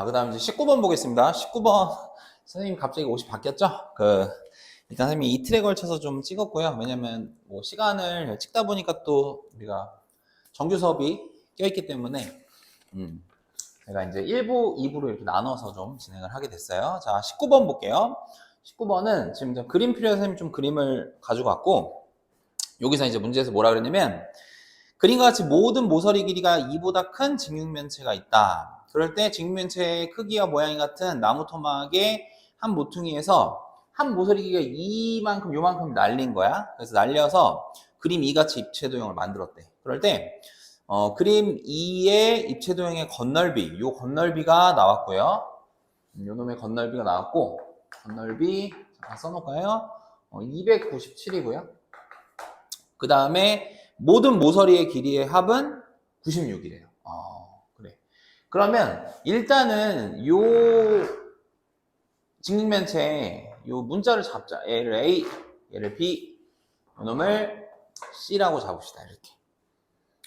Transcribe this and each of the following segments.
그 다음 이제 19번 보겠습니다. 19번. 선생님 갑자기 옷이 바뀌었죠? 일단 선생님이 이틀에 걸쳐서 좀 찍었고요. 왜냐면 뭐 시간을 찍다 보니까 또 우리가 정규 수업이 껴있기 때문에, 제가 이제 1부, 2부로 이렇게 나눠서 좀 진행을 하게 됐어요. 자, 19번 볼게요. 19번은 지금 그림 필요해서 선생님 좀 그림을 가지고 왔고, 여기서 이제 문제에서 뭐라 그랬냐면, 그림과 같이 모든 모서리 길이가 2보다 큰 직육면체가 있다. 그럴 때 직육면체의 크기와 모양이 같은 나무 토막의 한 모퉁이에서 한 모서리 길이가 이만큼 요만큼 날린 거야. 그래서 날려서 그림 2같이 입체도형을 만들었대. 그럴 때 그림 2의 입체도형의 건널비, 요 건널비가 나왔고요. 요 놈의 건널비가 나왔고, 건널비 잠깐 써놓을까요? 297이고요. 그 다음에 모든 모서리의 길이의 합은 96이래요. 그래. 그러면 일단은 요 직육면체에 요 문자를 잡자. 얘를 A, 얘를 B, 요 놈을 C라고 잡읍시다. 이렇게.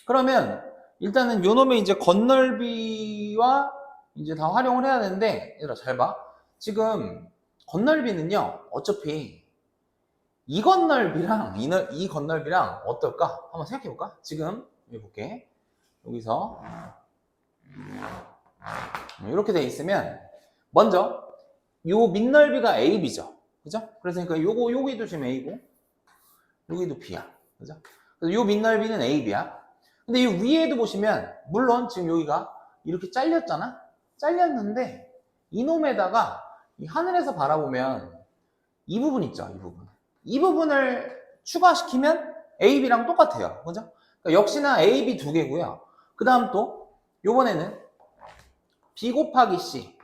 그러면 일단은 요 놈의 이제 건널비와 이제 다 활용을 해야 되는데, 얘들아 잘 봐. 지금 건널비는요, 어차피 이 건널비랑 이 건널비랑 어떨까? 한번 생각해 볼까? 지금 여기 볼게. 여기서 이렇게 돼 있으면 먼저 요 밑넓이가 AB죠. 그죠? 그래서 그러니까 여기도 지금 A고 여기도 B야. 그죠? 그래서 요 밑넓이는 AB야. 근데 이 위에도 보시면 물론 지금 여기가 이렇게 잘렸잖아? 잘렸는데 이놈에다가 이 하늘에서 바라보면 이 부분 있죠, 이 부분. 이 부분을 추가시키면 AB랑 똑같아요. 그죠? 그러니까 역시나 AB 두 개고요. 그 다음 또 요번에는 B 곱하기 C,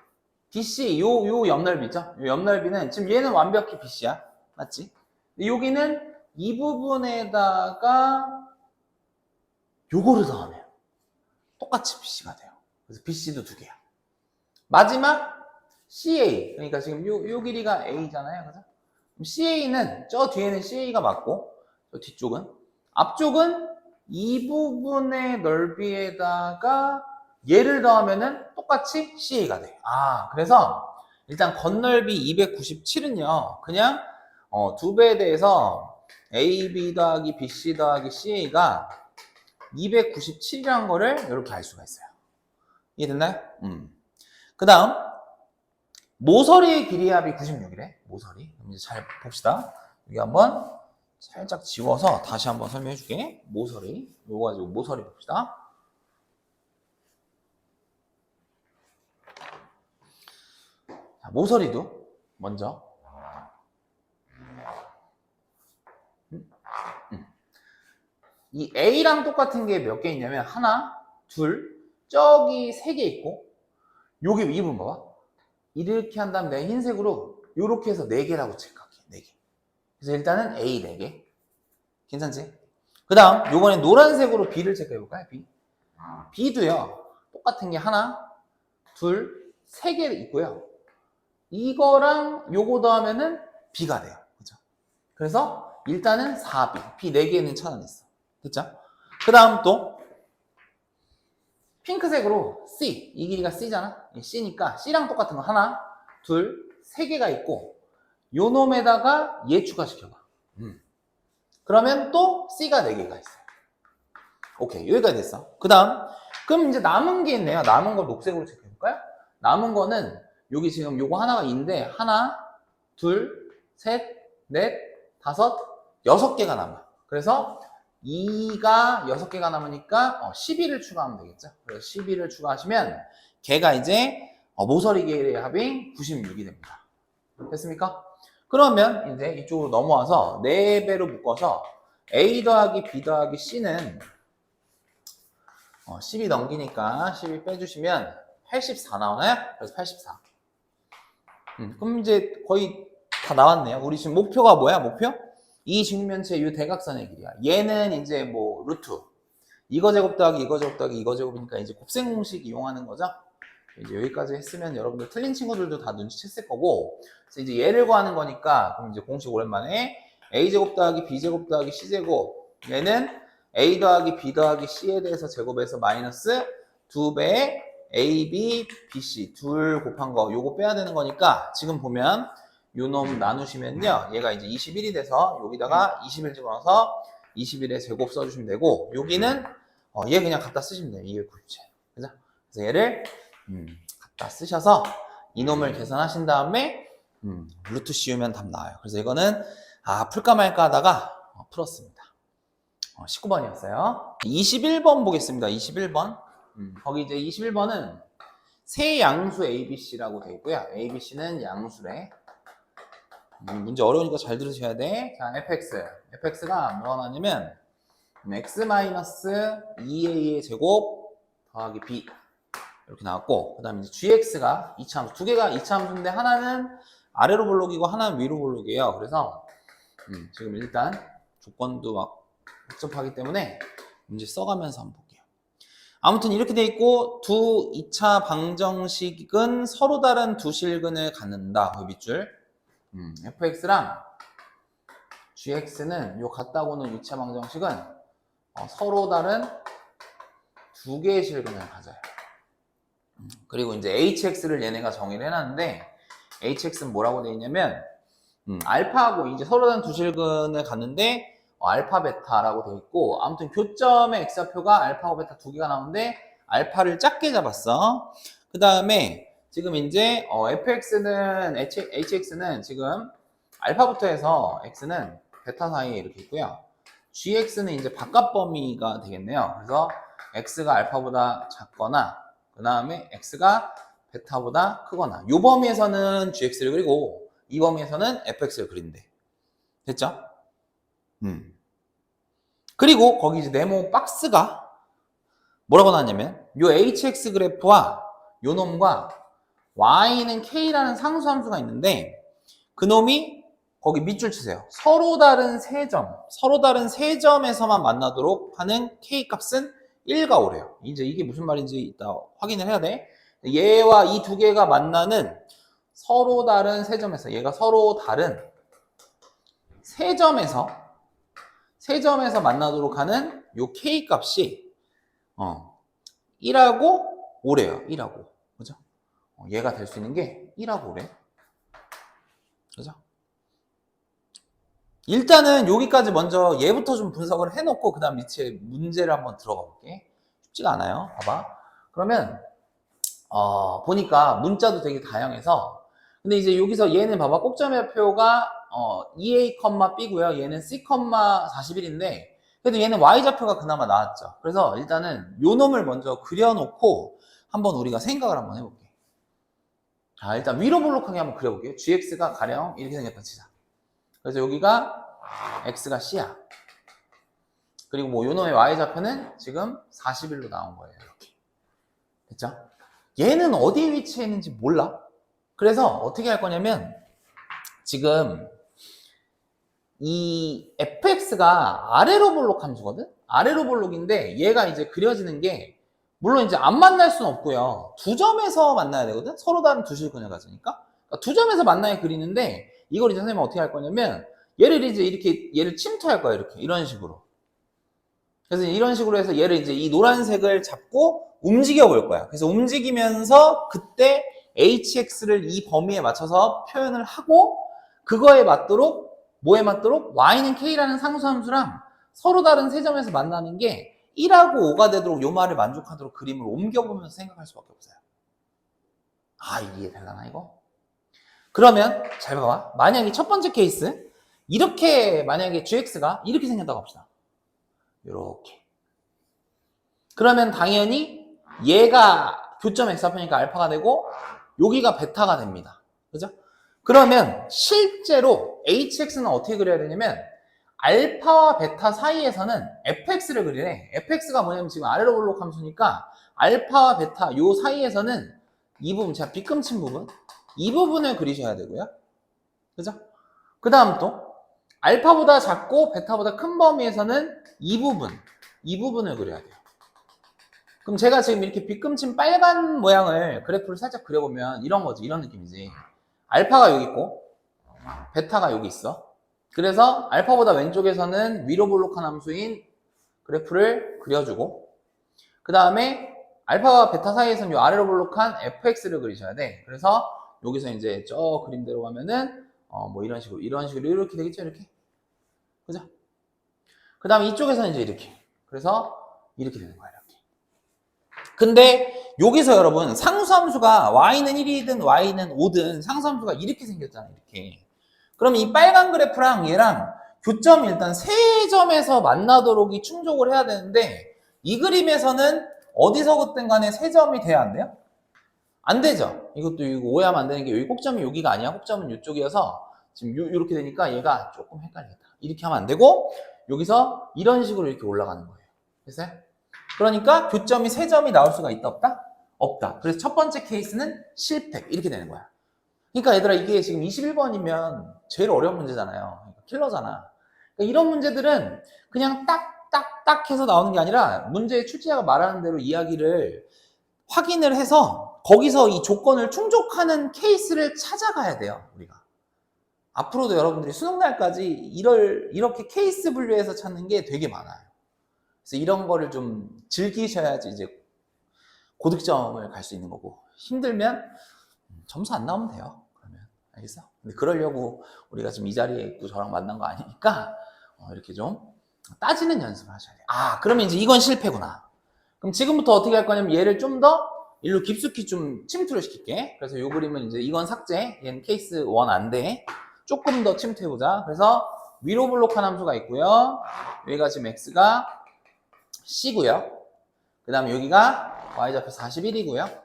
BC 요 옆넓이 있죠? 요 옆넓이는 지금 얘는 완벽히 BC야. 맞지? 여기는 이 부분에다가 요거를 더하면 똑같이 BC가 돼요. 그래서 BC도 두 개야. 마지막 CA, 그러니까 지금 요 길이가 A잖아요. 그죠? CA는 저 뒤에는 CA가 맞고 저 뒤쪽은, 앞쪽은 이 부분의 넓이에다가 얘를 더하면은 똑같이 CA가 돼. 그래서 일단 건널비 297은요 그냥 2배에 대해서 AB 더하기 BC 더하기 CA가 297이라는 거를 이렇게 알 수가 있어요. 이해됐나요? 그 다음 모서리의 길이의 합이 96이래. 모서리. 이제 잘 봅시다. 여기 한번 살짝 지워서 다시 한번 설명해 줄게. 모서리. 요거 가지고 모서리 봅시다. 자, 모서리도 먼저 이 A랑 똑같은 게 몇 개 있냐면 하나, 둘, 저기 세 개 있고 여기 이 부분 봐봐. 이렇게 한 다음에 내가 흰색으로 이렇게 해서 4개라고 체크할게. 4개. 그래서 일단은 A 4개. 괜찮지? 그 다음 요번에 노란색으로 B를 체크해볼까요? B. B도요. 똑같은 게 하나, 둘, 3개 있고요. 이거랑 요거 더하면은 B가 돼요. 그죠? 그래서 일단은 4B. B 4개는 찾아냈어. 됐죠? 그 다음 또 핑크색으로 C, 이 길이가 C잖아? C니까 C랑 똑같은 거 하나, 둘, 3개가 있고 요 놈에다가 얘 추가시켜봐. 그러면 또 C가 4개가 있어요. 오케이, 여기까지 됐어. 그 다음 그럼 이제 남은 게 있네요. 남은 걸 녹색으로 체크해볼까요? 남은 거는 여기 지금 요거 하나가 있는데 하나, 둘, 셋, 넷, 다섯, 6개가 남아. 그래서 2가 6개가 남으니까 12를 추가하면 되겠죠. 그래서 12를 추가하시면 걔가 이제 모서리 길이의 합이 96이 됩니다. 됐습니까? 그러면 이제 이쪽으로 넘어와서 4배로 묶어서 A 더하기 B 더하기 C는 12 넘기니까 12 빼주시면 84 나오나요? 그래서 84. 그럼 이제 거의 다 나왔네요. 우리 지금 목표가 뭐야? 목표? 이 직면체 이 대각선의 길이야. 얘는 이제 뭐 루트 이거 제곱 더하기 이거 제곱 더하기 이거 제곱이니까 이제 곱셈 공식 이용하는 거죠. 이제 여기까지 했으면 여러분들 틀린 친구들도 다 눈치챘을 거고, 그래서 이제 얘를 구하는 거니까 그럼 이제 공식 오랜만에 a 제곱 더하기 b 제곱 더하기 c 제곱, 얘는 a 더하기 b 더하기 c에 대해서 제곱해서 마이너스 2배의 A, B, B, C 둘 곱한 거 요거 빼야 되는 거니까 지금 보면 요 놈 나누시면요. 얘가 이제 21이 돼서 여기다가 21 집어넣어서 21의 제곱 써주시면 되고 여기는 얘 그냥 갖다 쓰시면 돼요. 297. 그죠? 그래서 얘를 갖다 쓰셔서 이놈을 계산하신 다음에 루트 씌우면 답 나와요. 그래서 이거는 풀까 말까 하다가 풀었습니다. 19번이었어요. 21번 보겠습니다. 21번. 거기 이제 21번은 세 양수 ABC라고 되어 있고요. ABC는 양수래. 문제 어려우니까 잘 들으셔야 돼. 자, fx. fx가 뭐가 나냐면 x-2a의 제곱 더하기 b 이렇게 나왔고, 그 다음에 이제 gx가 이차함수. 두 개가 이차함수인데 하나는 아래로 볼록이고 하나는 위로 볼록이에요. 그래서 지금 일단 조건도 막 복잡하기 때문에 문제 써가면서 한번 볼게요. 아무튼 이렇게 돼 있고 두 2차 방정식은 서로 다른 두 실근을 갖는다. 그 밑줄. fx랑 gx는 요 같다고는 2차 방정식은 서로 다른 두 개의 실근을 가져요. 그리고 이제 hx를 얘네가 정의를 해놨는데 hx는 뭐라고 되어 있냐면 알파하고 이제 서로 다른 두 실근을 갖는데 알파 베타라고 되어 있고, 아무튼 교점의 x좌표가 알파하고 베타 두 개가 나오는데 알파를 작게 잡았어. 그 다음에 지금 이제 fx는 hx는 지금 알파부터 해서 x는 베타 사이에 이렇게 있고요. gx는 이제 바깥 범위가 되겠네요. 그래서 x가 알파보다 작거나 그 다음에 x가 베타보다 크거나 이 범위에서는 gx를 그리고 이 범위에서는 fx를 그린대. 됐죠? 그리고 거기 이제 네모 박스가 뭐라고 나왔냐면 요 hx 그래프와 요 놈과 y는 k라는 상수함수가 있는데 그 놈이 거기 밑줄 치세요. 서로 다른 세 점에서만 만나도록 하는 k 값은 1과 5래요. 이제 이게 무슨 말인지 이따 확인을 해야 돼. 얘와 이 두 개가 만나는 서로 다른 세 점에서, 얘가 서로 다른 세 점에서 만나도록 하는 요 k 값이 1하고 5래요. 1하고. 그죠? 얘가 될 수 있는 게 1하고 5래. 그죠? 일단은 여기까지 먼저 얘부터 좀 분석을 해놓고 그 다음 밑에 문제를 한번 들어가 볼게. 쉽지가 않아요. 봐봐. 그러면 보니까 문자도 되게 다양해서, 근데 이제 여기서 얘는 봐봐, 꼭점의표가 2a, b고요. 얘는 c, 41인데 그래도 얘는 y좌표가 그나마 나왔죠. 그래서 일단은 요 놈을 먼저 그려놓고 한번 우리가 생각을 한번 해볼게. 자, 일단 위로 볼록하게 한번 그려볼게요. gx가 가령 이렇게 생겼다 치자. 그래서 여기가 x가 c야. 그리고 뭐 요 놈의 y좌표는 지금 41로 나온 거예요. 이렇게. 됐죠? 얘는 어디에 위치해 있는지 몰라. 그래서 어떻게 할 거냐면 지금 이 fx가 아래로 볼록 함수거든? 아래로 볼록인데 얘가 이제 그려지는 게 물론 이제 안 만날 수는 없고요. 두 점에서 만나야 되거든? 서로 다른 두 실근을 가지니까. 그러니까 두 점에서 만나야 그리는데 이걸 이제 선생님은 어떻게 할 거냐면 얘를 이제 이렇게 얘를 침투할 거야. 이렇게 이런 식으로. 그래서 이런 식으로 해서 얘를 이제 이 노란색을 잡고 움직여 볼 거야. 그래서 움직이면서 그때 hx를 이 범위에 맞춰서 표현을 하고 그거에 맞도록 뭐에 맞도록 y는 k라는 상수함수랑 서로 다른 세 점에서 만나는 게 1하고 5가 되도록 요 말을 만족하도록 그림을 옮겨보면서 생각할 수밖에 없어요. 이해되려나 이거? 그러면 잘 봐봐. 만약에 첫 번째 케이스 이렇게 만약에 gx가 이렇게 생겼다고 합시다. 이렇게. 그러면 당연히 얘가 교점 x좌표니까 알파가 되고 여기가 베타가 됩니다. 그죠? 그러면 실제로 hx는 어떻게 그려야 되냐면 알파와 베타 사이에서는 fx를 그리래. fx가 뭐냐면 지금 아래로 볼록 함수니까 알파와 베타 요 사이에서는 이 부분, 제가 빗금친 부분, 이 부분을 그리셔야 되고요. 그죠? 그 다음 또 알파보다 작고 베타보다 큰 범위에서는 이 부분을 그려야 돼요. 그럼 제가 지금 이렇게 빗금친 빨간 모양을 그래프를 살짝 그려보면 이런 거지, 이런 느낌이지. 알파가 여기 있고 베타가 여기 있어. 그래서 알파보다 왼쪽에서는 위로 볼록한 함수인 그래프를 그려주고 그 다음에 알파와 베타 사이에서는 요 아래로 볼록한 fx를 그리셔야 돼. 그래서 여기서 이제 저 그림대로 가면은 뭐 이런 식으로 이렇게 되겠죠, 이렇게. 그죠? 그 다음에 이쪽에서는 이제 이렇게. 그래서 이렇게 되는 거야, 이렇게. 근데 여기서 여러분 상수함수가 y는 1이든 y는 5든 상수함수가 이렇게 생겼잖아, 이렇게. 그럼 이 빨간 그래프랑 얘랑 교점이 일단 세 점에서 만나도록이 충족을 해야 되는데 이 그림에서는 어디서든 간에 세 점이 돼야 안 돼요? 안 되죠. 이것도 이거 오해하면 안 되는 게 여기 꼭점이 여기가 아니야. 꼭점은 이쪽이어서 지금 이렇게 되니까 얘가 조금 헷갈리겠다. 이렇게 하면 안 되고 여기서 이런 식으로 이렇게 올라가는 거예요. 됐어요? 그러니까 교점이 세 점이 나올 수가 있다 없다? 없다. 그래서 첫 번째 케이스는 실패 이렇게 되는 거야. 그러니까 얘들아 이게 지금 21번이면 제일 어려운 문제잖아요. 킬러잖아. 그러니까 이런 문제들은 그냥 딱 해서 나오는 게 아니라 문제의 출제자가 말하는 대로 이야기를 확인을 해서 거기서 이 조건을 충족하는 케이스를 찾아가야 돼요, 우리가. 앞으로도 여러분들이 수능날까지 이렇게 케이스 분류해서 찾는 게 되게 많아요. 그래서 이런 거를 좀 즐기셔야지 이제 고득점을 갈 수 있는 거고 힘들면 점수 안 나오면 돼요. 그러면 알겠어? 근데 그러려고 우리가 지금 이 자리에 있고 저랑 만난 거 아니니까 이렇게 좀 따지는 연습을 하셔야 돼요. 아, 그러면 이제 이건 실패구나. 그럼 지금부터 어떻게 할 거냐면 얘를 좀 더 일로 깊숙이 좀 침투를 시킬게. 그래서 이 그림은 이제 이건 삭제, 얘는 케이스 1 안 돼. 조금 더 침투해보자. 그래서 위로 블록한 함수가 있고요. 여기가 지금 x가 c고요. 그 다음에 여기가 y좌표 41이고요.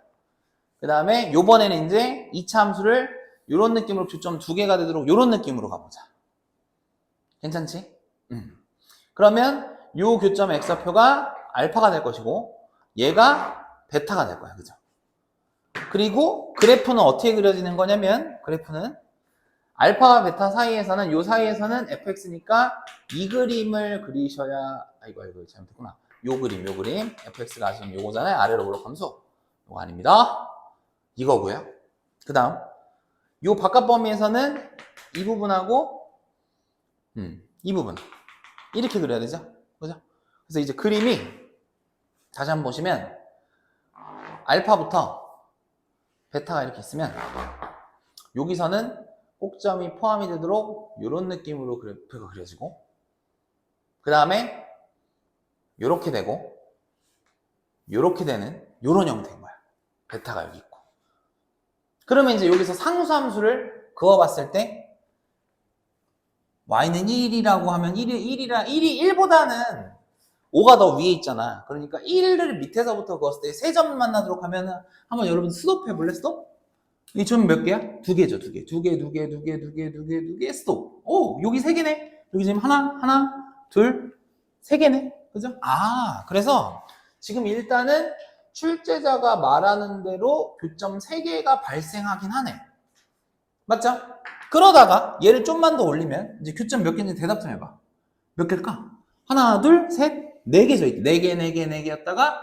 그 다음에 요번에는 이제 2차 함수를 이런 느낌으로 교점 2개가 되도록 이런 느낌으로 가보자. 괜찮지? 그러면 요 교점 x좌표가 알파가 될 것이고 얘가 베타가 될 거야. 그죠? 그리고 그래프는 어떻게 그려지는 거냐면 그래프는 알파와 베타 사이에서는 요 사이에서는 fx니까 이 그림을 그리셔야 아이고 잘못했구나. 요 그림 fx가 지금 요거잖아요. 아래로 블록 함수. 요거 아닙니다. 이거고요. 그 다음 요 바깥 범위에서는 이 부분하고 이 부분 이렇게 그려야 되죠. 그죠? 그래서 이제 그림이 다시 한번 보시면 알파부터 베타가 이렇게 있으면 여기서는 꼭점이 포함이 되도록 이런 느낌으로 그래프가 그려지고 그 다음에 이렇게 되고 이렇게 되는 이런 형태인 거야. 베타가 여기 있고 그러면 이제 여기서 상수함수를 그어봤을 때 y는 1이라고 하면 1이 1보다는 5가 더 위에 있잖아. 그러니까 1을 밑에서부터 그었을 때 세 점 만나도록 하면은 한번 여러분 스톱 해볼래? 스톱? 이 점 몇 개야? 2개죠, 2개. 2개, 스톱. 오, 여기 3개네. 여기 지금 하나, 둘, 3개네. 그죠? 아, 그래서 지금 일단은 출제자가 말하는 대로 교점 3개가 발생하긴 하네. 맞죠? 그러다가 얘를 좀만 더 올리면 이제 교점 몇 개인지 대답 좀 해봐. 몇 개일까? 하나, 둘, 셋, 4개 져 있대. 4개였다가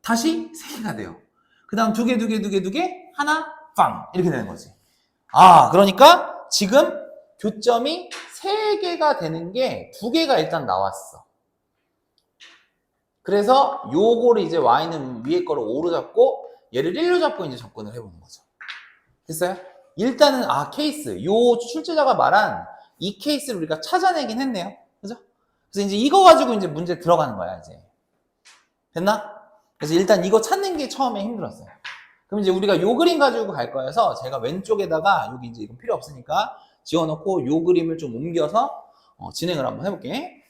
다시 3개가 돼요. 그 다음 2개, 하나, 빵. 이렇게 되는 거지. 아, 그러니까 지금 교점이 3개가 되는 게 2개가 일단 나왔어. 그래서 요거를 이제 y는 위에 거를 5로 잡고 얘를 1로 잡고 이제 접근을 해보는 거죠. 됐어요? 일단은 케이스. 요 출제자가 말한 이 케이스를 우리가 찾아내긴 했네요. 그죠? 그래서 이제 이거 가지고 이제 문제 들어가는 거야, 이제. 됐나? 그래서 일단 이거 찾는 게 처음에 힘들었어요. 그럼 이제 우리가 요 그림 가지고 갈 거여서 제가 왼쪽에다가 여기 이제 이건 필요 없으니까 지워놓고 요 그림을 좀 옮겨서 진행을 한번 해볼게.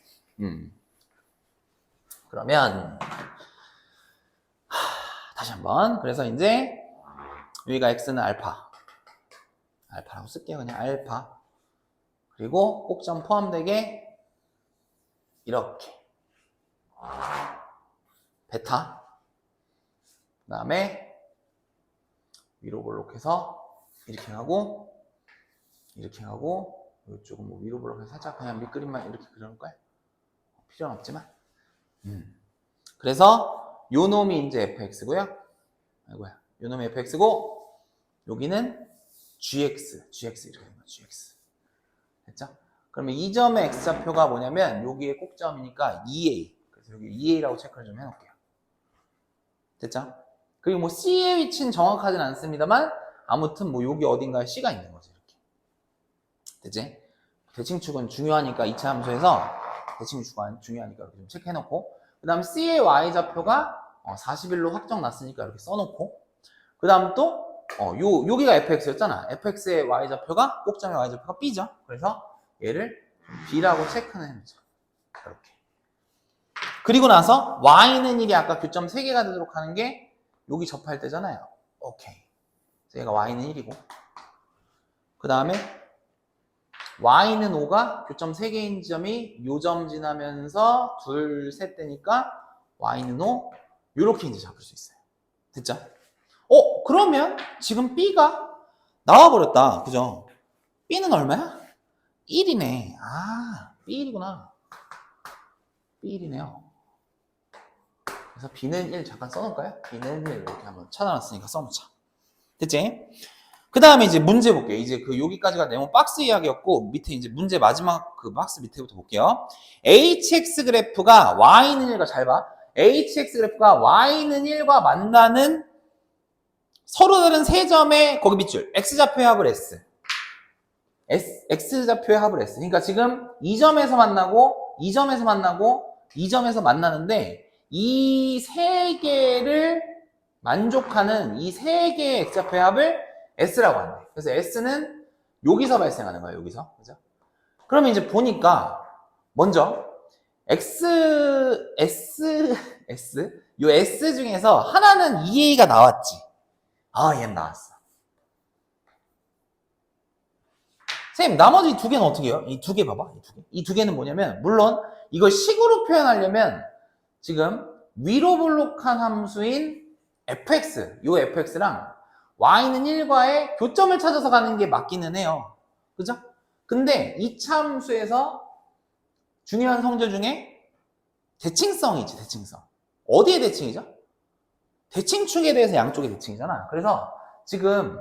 그러면 다시 한번. 그래서 이제 여기가 x는 알파라고 쓸게요. 그냥 알파. 그리고 꼭점 포함되게 이렇게 베타. 그 다음에 위로 볼록해서 이렇게 하고 이쪽은 뭐 위로 볼록해서 살짝 그냥 밑그림만 이렇게 그려놓을까요? 필요는 없지만 그래서 요 놈이 이제 fx고요. 아이고야, 요 놈이 fx고 여기는 gx 이렇게 되는 거예요. gx 됐죠? 그러면 이 점의 x좌표가 뭐냐면 여기에 꼭점이니까 2a. 그래서 여기 2a라고 체크를 좀 해놓을게요. 됐죠? 그리고 뭐 C의 위치는 정확하진 않습니다만 아무튼 뭐 여기 어딘가에 C가 있는 거죠. 이렇게. 됐지? 대칭축은 중요하니까 2차 함수에서 대칭축은 중요하니까 이렇게 좀 체크해놓고 그 다음 C의 Y좌표가 41로 확정 났으니까 이렇게 써놓고 그 다음 또 여기가 fx였잖아. fx의 Y좌표가 꼭점의 Y좌표가 B죠. 그래서 얘를 B라고 체크는 해놓자. 이렇게. 그리고 나서 Y는 1이 아까 교점 3개가 되도록 하는 게 여기 접할 때잖아요. 오케이. 그래서 얘가 Y는 1이고 그 다음에 Y는 5가 교점 3개인 지점이 요 점 지나면서 둘, 셋 되니까 Y는 5 요렇게 이제 잡을 수 있어요. 됐죠? 그러면 지금 B가 나와버렸다. 그죠? B는 얼마야? 1이네. 아, B1이구나. B1이네요. 그래서 B는 1 잠깐 써놓을까요? B는 1 이렇게 한번 찾아놨으니까 써놓자. 됐지? 그 다음에 이제 문제 볼게요. 이제 그 여기까지가 네모 박스 이야기였고 밑에 이제 문제 마지막 그 박스 밑에부터 볼게요. HX 그래프가 Y는 1과 잘 봐. HX 그래프가 Y는 1과 만나는 서로 다른 세 점의 거기 밑줄 X좌표의 합을 S. X좌표의 합을 S. 그러니까 지금 이 점에서 만나고 이 점에서 만나고 이 점에서 만나는데 이 세 개를 만족하는 이 세 개의 X좌표의 합을 S라고 한대. 그래서 S는 여기서 발생하는 거예요. 여기서. 그죠? 그러면 이제 보니까 먼저 S 요 S 중에서 하나는 EA가 나왔지. 아, 얘는 나왔어. 선생님, 나머지 두 개는 어떻게 해요? 이 두 개 봐봐. 이 두 개는 뭐냐면, 물론 이걸 식으로 표현하려면 지금 위로 볼록한 함수인 fx, 요 fx랑 y는 1과의 교점을 찾아서 가는 게 맞기는 해요. 그죠? 근데 2차 함수에서 중요한 성질 중에 대칭성이지, 대칭성. 어디에 대칭이죠? 대칭축에 대해서 양쪽의 대칭이잖아. 그래서 지금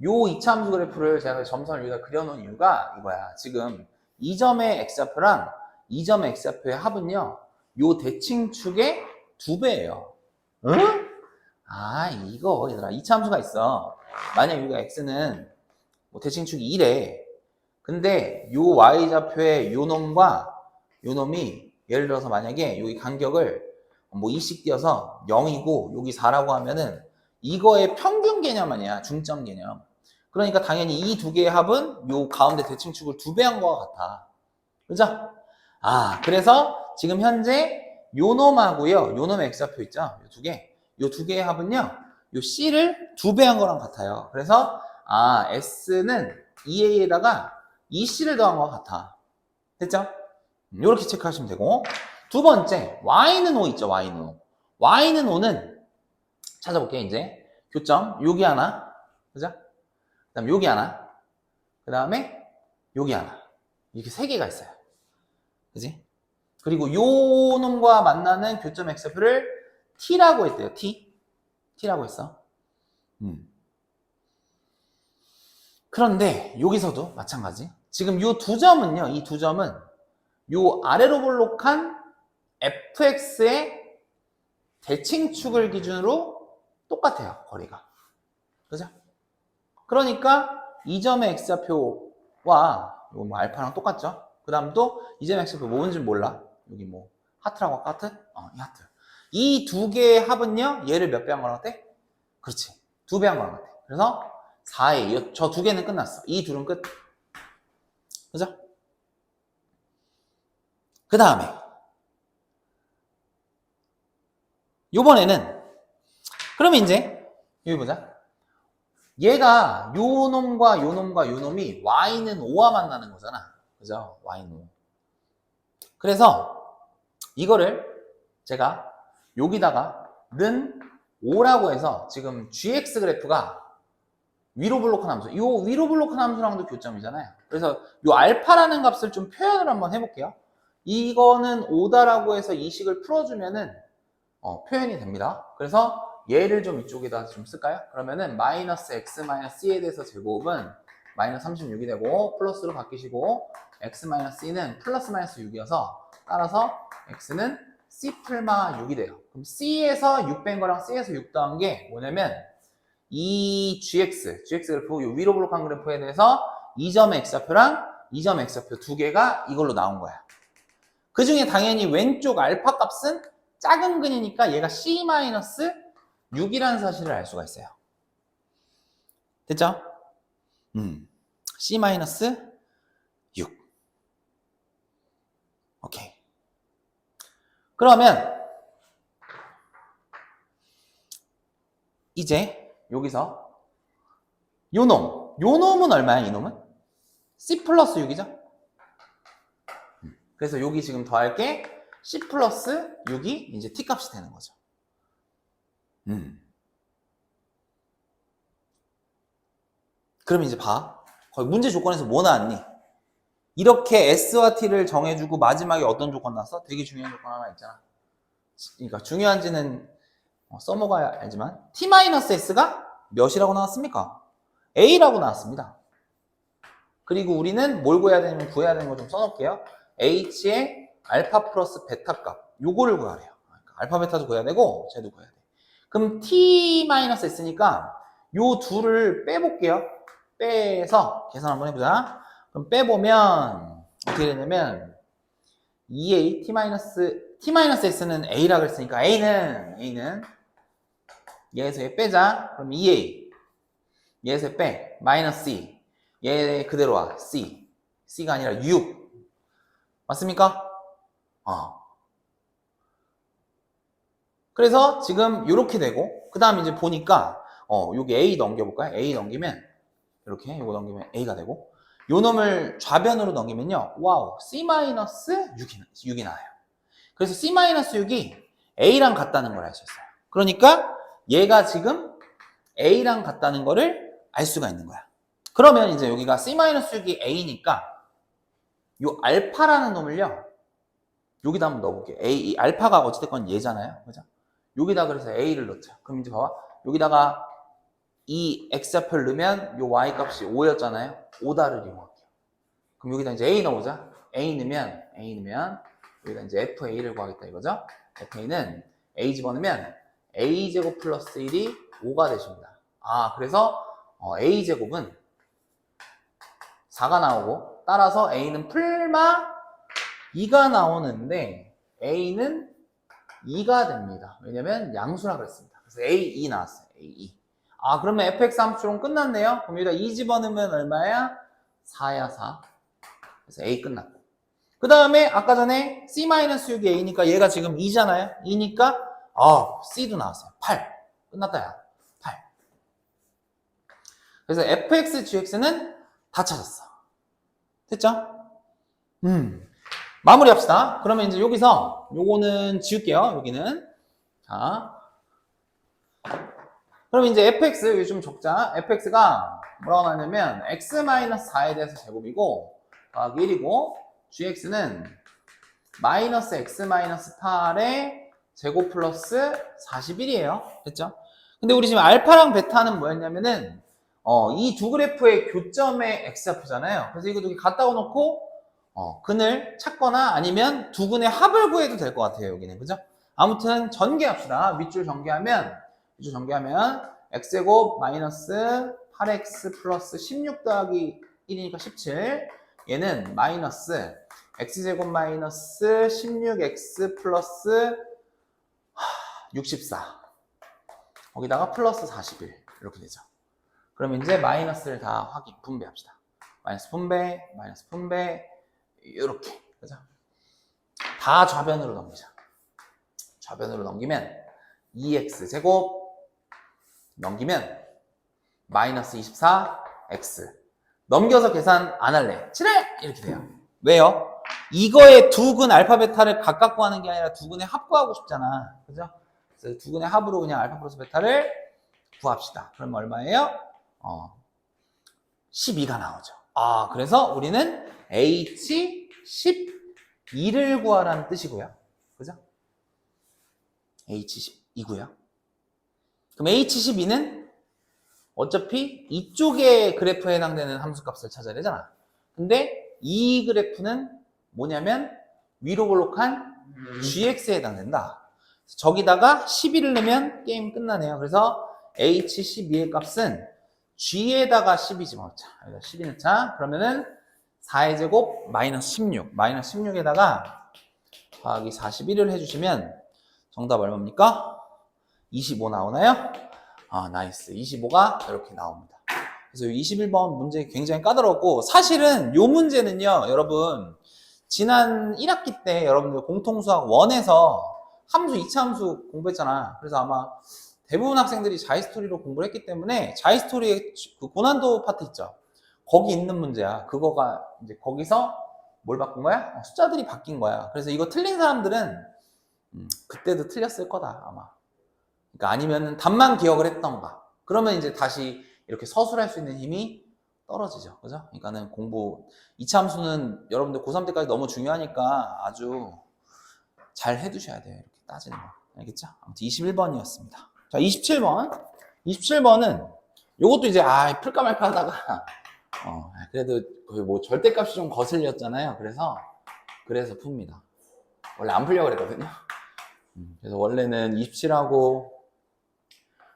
요 2차 함수 그래프를 제가 점선을 여기다 그려놓은 이유가 이거야. 지금 이 점의 x좌표랑 이 점의 x좌표의 합은요, 요 대칭축의 2배예요. 응? 아, 이거 얘들아 2차 함수가 있어. 만약 여기가 x는 뭐 대칭축이 1에 근데 요 y좌표의 요 놈과 요 놈이 예를 들어서 만약에 여기 간격을 뭐 2씩 띄어서 0이고 여기 4라고 하면은 이거의 평균 개념 아니야. 중점 개념. 그러니까 당연히 이 두 개의 합은 요 가운데 대칭축을 2배한 거와 같아. 그죠? 아, 그래서 지금 현재 요 놈하고요. 요 놈의 x좌표 있죠? 요 두 개. 요 두 개의 합은요. 요 c를 2배한 거랑 같아요. 그래서 s는 2a에다가 2c를 더한 것 같아. 됐죠? 이렇게 체크하시면 되고 두 번째 y는 5 있죠. y는 5. y는 5는 찾아볼게요. 이제 교점 여기 하나, 그죠? 그 다음에 여기 하나, 그 다음에 여기 하나, 이렇게 세 개가 있어요. 그지? 그리고 요 놈과 만나는 교점 x표를 t라고 했대요. t라고 했어. 그런데 여기서도 마찬가지. 지금 요 두 점은요, 이 두 점은 요 아래로 볼록한 fx의 대칭축을 기준으로 똑같아요. 거리가. 그죠? 그러니까 이 점의 x좌표와 요 뭐 알파랑 똑같죠? 그 다음 또 이 점의 x좌표 뭔지 몰라. 여기 뭐 하트라고 할까? 하트? 이 하트. 이 두 개의 합은요, 얘를 몇 배 한 거랑 같아? 그렇지. 2배 한 거랑 같아. 그래서 4에 저 두 개는 끝났어. 이 둘은 끝. 그죠? 그 다음에 요번에는 그러면 이제 여기 보자. 얘가 요 놈과 요 놈과 요 놈이 y는 5와 만나는 거잖아. 그죠? y는 5. 그래서 이거를 제가 여기다가 는 5라고 해서 지금 gx 그래프가 위로 볼록한 함수, 요 위로 볼록한 함수랑도 교점이잖아요. 그래서 요 알파라는 값을 좀 표현을 한번 해볼게요. 이거는 5다라고 해서 이 식을 풀어주면은 표현이 됩니다. 그래서 얘를 좀 이쪽에다 좀 쓸까요? 그러면은 마이너스 x 마이너스 c에 대해서 제곱은 마이너스 36이 되고 플러스로 바뀌시고 x 마이너스 c는 플러스 마이너스 6이어서 따라서 x는 C 풀마 6이 돼요. 그럼 C에서 6 뺀 거랑 C에서 6 더한 게 뭐냐면 이 GX 그래프, 이 위로 블록한 그래프에 대해서 2점 X좌표랑 2점 X좌표 두 개가 이걸로 나온 거야. 그 중에 당연히 왼쪽 알파 값은 작은 근이니까 얘가 C-6이라는 사실을 알 수가 있어요. 됐죠? C-6. 오케이. 그러면 이제 여기서 요 놈은 얼마야? 이 놈은? C 플러스 6이죠? 그래서 여기 지금 더할 게 C 플러스 6이 이제 T 값이 되는 거죠. 그럼 이제 봐. 거의 문제 조건에서 뭐 나왔니? 이렇게 S와 T를 정해주고 마지막에 어떤 조건 나왔어? 되게 중요한 조건 하나 있잖아. 그러니까 중요한지는 써먹어야 알지만 T-S가 몇이라고 나왔습니까? A라고 나왔습니다. 그리고 우리는 뭘 구해야 되냐면 구해야 되는 거 좀 써놓을게요. H의 알파 플러스 베타 값 요거를 구하래요. 그러니까 알파 베타도 구해야 되고 쟤도 구해야 돼. 그럼 T-S니까 요 둘을 빼볼게요. 빼서 계산 한번 해보자. 그럼 빼보면 어떻게 되냐면 2A T-S는 A라고 했으니까 A는 얘에서 얘 빼자. 그럼 2A 얘에서 빼 마이너스 C 얘 그대로 와 C가 아니라 6 맞습니까? 그래서 지금 이렇게 되고 그 다음 이제 보니까 여기 A 넘겨볼까요? A 넘기면 이렇게 이거 넘기면 A가 되고 요 놈을 좌변으로 넘기면요 와우 C-6이 나와요. 그래서 C-6이 A랑 같다는 걸 알 수 있어요. 그러니까 얘가 지금 A랑 같다는 거를 알 수가 있는 거야. 그러면 이제 여기가 C-6이 A니까 요 알파라는 놈을요 여기다 한번 넣어볼게요. 이 알파가 어찌됐건 얘잖아요. 그죠? 여기다 그래서 A를 넣자. 그럼 이제 봐봐. 여기다가 이 X좌표를 넣으면 요 Y 값이 5였잖아요. 5다를 이용할게요. 그럼 여기다 이제 A 넣어보자. A 넣으면 여기다 이제 FA를 구하겠다 이거죠? FA는 A 집어넣으면 A제곱 플러스 1이 5가 되십니다. 그래서 A제곱은 4가 나오고 따라서 A는 풀마 2가 나오는데 A는 2가 됩니다. 왜냐면 양수라 그랬습니다. 그래서 A2 나왔어요. A2. 그러면 fx 함수론 끝났네요. 그럼 여기다 2 집어넣으면 얼마야? 4야 4. 그래서 A 끝났고. 그 다음에 아까 전에 C-6이 A니까 얘가 지금 2잖아요. 2니까 C도 나왔어요. 8. 끝났다 야. 8. 그래서 fx, gx는 다 찾았어. 됐죠? 마무리 합시다. 그러면 이제 여기서 요거는 지울게요. 여기는. 자. 그럼 이제 fx 여기 좀 적자. fx가 뭐라고 나왔냐면 x-4에 대해서 제곱이고 더하기 1이고 gx는 마이너스 x-8의 제곱 플러스 41이에요. 됐죠? 근데 우리 지금 알파랑 베타는 뭐였냐면은 이 두 그래프의 교점의 x좌표잖아요. 그래서 이거 두 개 갖다 놓고 근을 찾거나 아니면 두 근의 합을 구해도 될 것 같아요. 여기는 그죠? 아무튼 전개합시다. 밑줄 전개하면 x제곱 마이너스 8x 플러스 16 더하기 1이니까 17 얘는 마이너스 x제곱 마이너스 16x 플러스 64 거기다가 플러스 41 이렇게 되죠. 그럼 이제 마이너스를 다 분배합시다. 마이너스 분배 이렇게 그죠? 다 좌변으로 넘기자. 좌변으로 넘기면 2x제곱 넘기면 마이너스 24x 넘겨서 계산 안 할래. 7회 이렇게 돼요. 왜요? 이거의 두 근 알파 베타를 각각 구하는 게 아니라 두 근의 합 구하고 싶잖아. 그죠? 그래서 두 근의 합으로 그냥 알파 플러스 베타를 구합시다. 그럼 얼마예요? 12가 나오죠. 그래서 우리는 H12를 구하라는 뜻이고요. 그죠? H12고요. 그럼 H12는 어차피 이쪽의 그래프에 해당되는 함수값을 찾아야 되잖아. 근데 이 그래프는 뭐냐면 위로 볼록한 gx에 해당된다. 저기다가 11을 넣으면 게임 끝나네요. 그래서 h12의 값은 g에다가 12 집어넣자. 여기다 12 넣자. 그러면은 4의 제곱 마이너스 16. 마이너스 16에다가 더하기 41을 해주시면 정답 얼마입니까? 25 나오나요? 아, 나이스. 25가 이렇게 나옵니다. 그래서 21번 문제 굉장히 까다롭고, 사실은 이 문제는요, 여러분, 지난 1학기 때 여러분들 공통수학 1에서 함수, 2차 함수 공부했잖아. 그래서 아마 대부분 학생들이 자이스토리로 공부를 했기 때문에 자이스토리의 그 고난도 파트 있죠. 거기 있는 문제야. 그거가 이제 거기서 뭘 바꾼 거야? 숫자들이 바뀐 거야. 그래서 이거 틀린 사람들은 그때도 틀렸을 거다, 아마. 그러니까 아니면 답만 기억을 했던가. 그러면 이제 다시 이렇게 서술할 수 있는 힘이 떨어지죠. 그죠? 그러니까는 공부, 2차 함수는 여러분들 고3 때까지 너무 중요하니까 아주 잘 해두셔야 돼요. 이렇게 따지는 거. 알겠죠? 아무튼 21번이었습니다. 자, 27번. 27번은 요것도 이제, 풀까 말까 하다가, 그래도 거의 뭐 절대값이 좀 거슬렸잖아요. 그래서 풉니다. 원래 안 풀려고 그랬거든요. 그래서 원래는 27하고,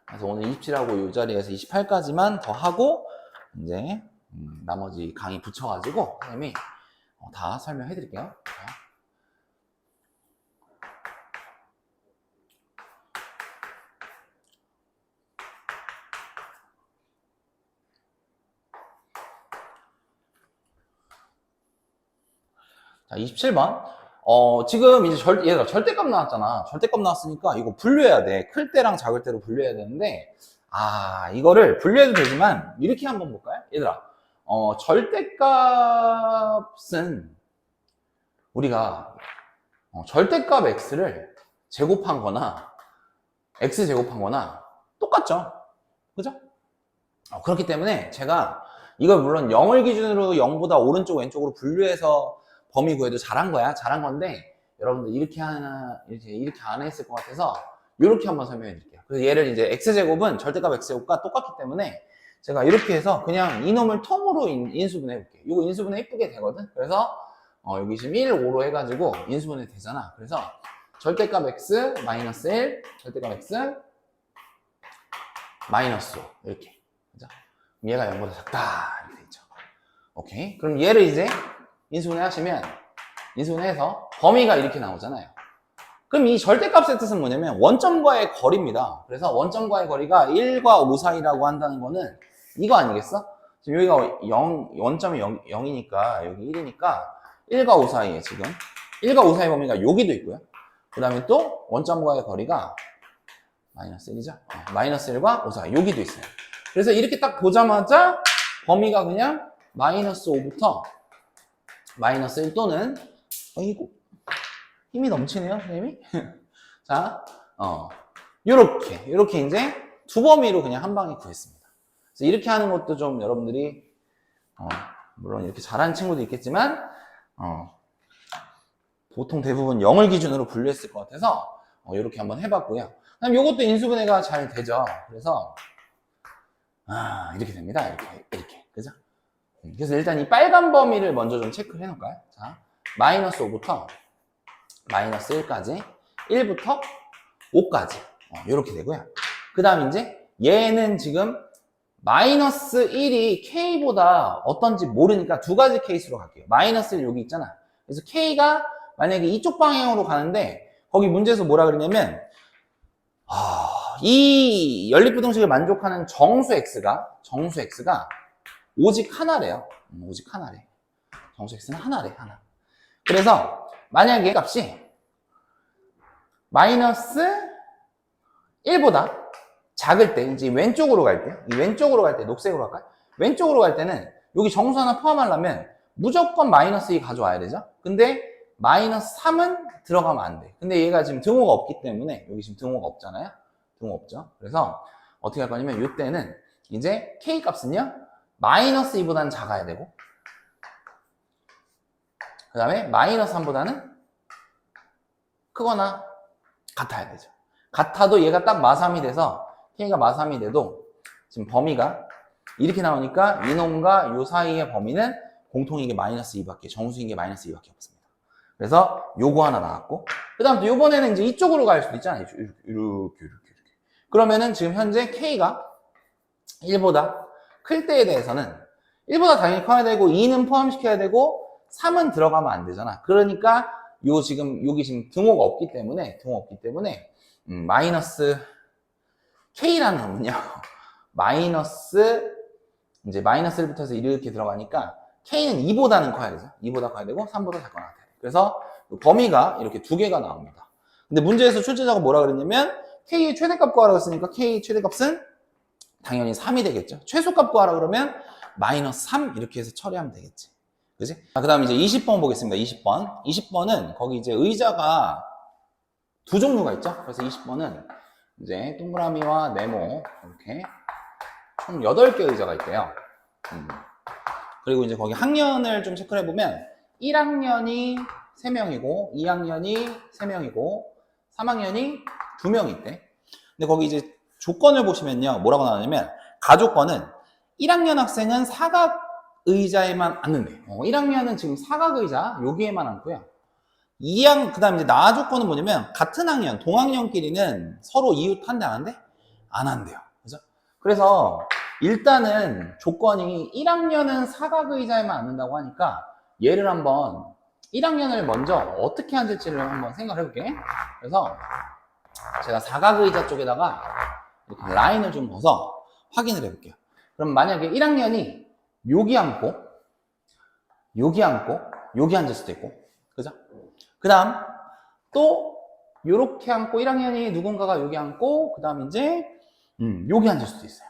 그래서 오늘 27하고 이 자리에서 28까지만 더 하고, 이제, 나머지 강의 붙여가지고, 선생님이 다 설명해 드릴게요. 자, 27번. 지금 이제 얘들아, 절대값 나왔잖아. 절대값 나왔으니까 이거 분류해야 돼. 클 때랑 작을 때로 분류해야 되는데, 이거를 분류해도 되지만, 이렇게 한번 볼까요? 얘들아, 절대값은 우리가, 절대값 x를 제곱한 거나, x 제곱한 거나 똑같죠. 그죠? 그렇기 때문에 제가 이걸 물론 0을 기준으로 0보다 오른쪽 왼쪽으로 분류해서 범위 구해도 잘한 거야. 잘한 건데 여러분들 이렇게 안 했을 것 같아서 이렇게 한번 설명해 드릴게요. 그래서 얘를 이제 x제곱은 절대값 x제곱과 똑같기 때문에 제가 이렇게 해서 그냥 이놈을 통으로 인수분해 볼게요. 이거 인수분해 이쁘게 되거든. 그래서 여기 지금 1, 5로 해가지고 인수분해 되잖아. 그래서 절대값 x 마이너스 1, 절대값 x 마이너스 5 이렇게. 그죠? 얘가 0보다 작다 이렇게 되죠. 오케이. 그럼 얘를 이제 인수분해 하시면, 인수분해해서 범위가 이렇게 나오잖아요. 그럼 이 절대값의 뜻은 뭐냐면 원점과의 거리입니다. 그래서 원점과의 거리가 1과 5 사이라고 한다는 거는 이거 아니겠어? 지금 여기가 원점이 0이니까 여기 1이니까 1과 5 사이에 지금 1과 5 사이 범위가 여기도 있고요. 그 다음에 또 원점과의 거리가 마이너스 1이죠. 마이너스 1과 5 사이 여기도 있어요. 그래서 이렇게 딱 보자마자 범위가 그냥 마이너스 5부터 마이너스 1 또는 이거 힘이 넘치네요, 선생님이. 자, 요렇게 이제 두 범위로 그냥 한 방에 구했습니다. 그래서 이렇게 하는 것도 좀 여러분들이 물론 이렇게 잘하는 친구도 있겠지만 보통 대부분 0을 기준으로 분류했을 것 같아서 이렇게 한번 해봤고요. 그다음 요것도 인수분해가 잘 되죠. 그래서 이렇게 됩니다. 이렇게 그죠? 그래서 일단 이 빨간 범위를 먼저 좀 체크를 해놓을까요? 자, 마이너스 5부터 마이너스 1까지, 1부터 5까지 이렇게 되고요. 그 다음 이제 얘는 지금 마이너스 1이 K보다 어떤지 모르니까 두 가지 케이스로 갈게요. 마이너스 1 여기 있잖아. 그래서 K가 만약에 이쪽 방향으로 가는데 거기 문제에서 뭐라 그러냐면 이 연립부등식을 만족하는 정수 X가 오직 하나래요. 오직 하나래. 정수 X는 하나래, 하나. 그래서 만약에 값이 마이너스 1보다 작을 때, 이제 왼쪽으로 갈 때, 이 왼쪽으로 갈 때, 녹색으로 할까요? 왼쪽으로 갈 때는 여기 정수 하나 포함하려면 무조건 마이너스 2 가져와야 되죠? 근데 마이너스 3은 들어가면 안 돼. 근데 얘가 지금 등호가 없기 때문에, 여기 지금 등호가 없잖아요? 등호 없죠? 그래서 어떻게 할 거냐면 이때는 이제 K 값은요, 마이너스 2보다는 작아야 되고, 그 다음에 마이너스 3보다는 크거나 같아야 되죠. 같아도 얘가 딱 마삼이 돼서 K가 마삼이 돼도 지금 범위가 이렇게 나오니까 이놈과 요 사이의 범위는 공통인 게 마이너스 2밖에, 정수인 게 마이너스 2밖에 없습니다. 그래서 요거 하나 나왔고, 그 다음 또 요번에는 이제 이쪽으로 갈 수도 있잖아요. 이렇게. 그러면은 지금 현재 K가 1보다 클 때에 대해서는 1보다 당연히 커야 되고 2는 포함시켜야 되고 3은 들어가면 안 되잖아. 그러니까 여기 지금 등호가 없기 때문에 마이너스 K라는 놈은요. 이제 마이너스 1부터 해서 이렇게 들어가니까 K는 2보다는 커야 되죠. 2보다 커야 되고 3보다 작거나 같아야 돼. 그래서 범위가 이렇게 두 개가 나옵니다. 근데 문제에서 출제자가 뭐라 그랬냐면 K의 최대값 구하라고 했으니까 K 최대값은 당연히 3이 되겠죠. 최소값 구하라 그러면 마이너스 3 이렇게 해서 처리하면 되겠지. 그지? 그 다음 이제 20번 보겠습니다. 20번. 20번은 거기 이제 의자가 두 종류가 있죠. 그래서 20번은 이제 동그라미와 네모 이렇게 총 8개 의자가 있대요. 그리고 이제 거기 학년을 좀 체크를 해보면 1학년이 3명이고 2학년이 3명이고 3학년이 2명이 있대. 근데 거기 이제 조건을 보시면요. 뭐라고 나오냐면 가조건은 1학년 학생은 사각 의자에만 앉는데 1학년은 지금 사각 의자 여기에만 앉고요. 그 다음 이제 나 조건은 뭐냐면 같은 학년, 동학년끼리는 서로 이웃한대 안 한대? 안 한대요. 그죠? 그래서 일단은 조건이 1학년은 사각 의자에만 앉는다고 하니까 얘를 한번 1학년을 먼저 어떻게 앉을지를 한번 생각을 해볼게. 그래서 제가 사각 의자 쪽에다가 이렇게 라인을 좀 넣어서 확인을 해볼게요. 그럼 만약에 1학년이 여기 앉고 여기 앉을 수도 있고, 그죠? 그 다음 또 요렇게 앉고 1학년이 누군가가 여기 앉고 그 다음 이제 여기 앉을 수도 있어요.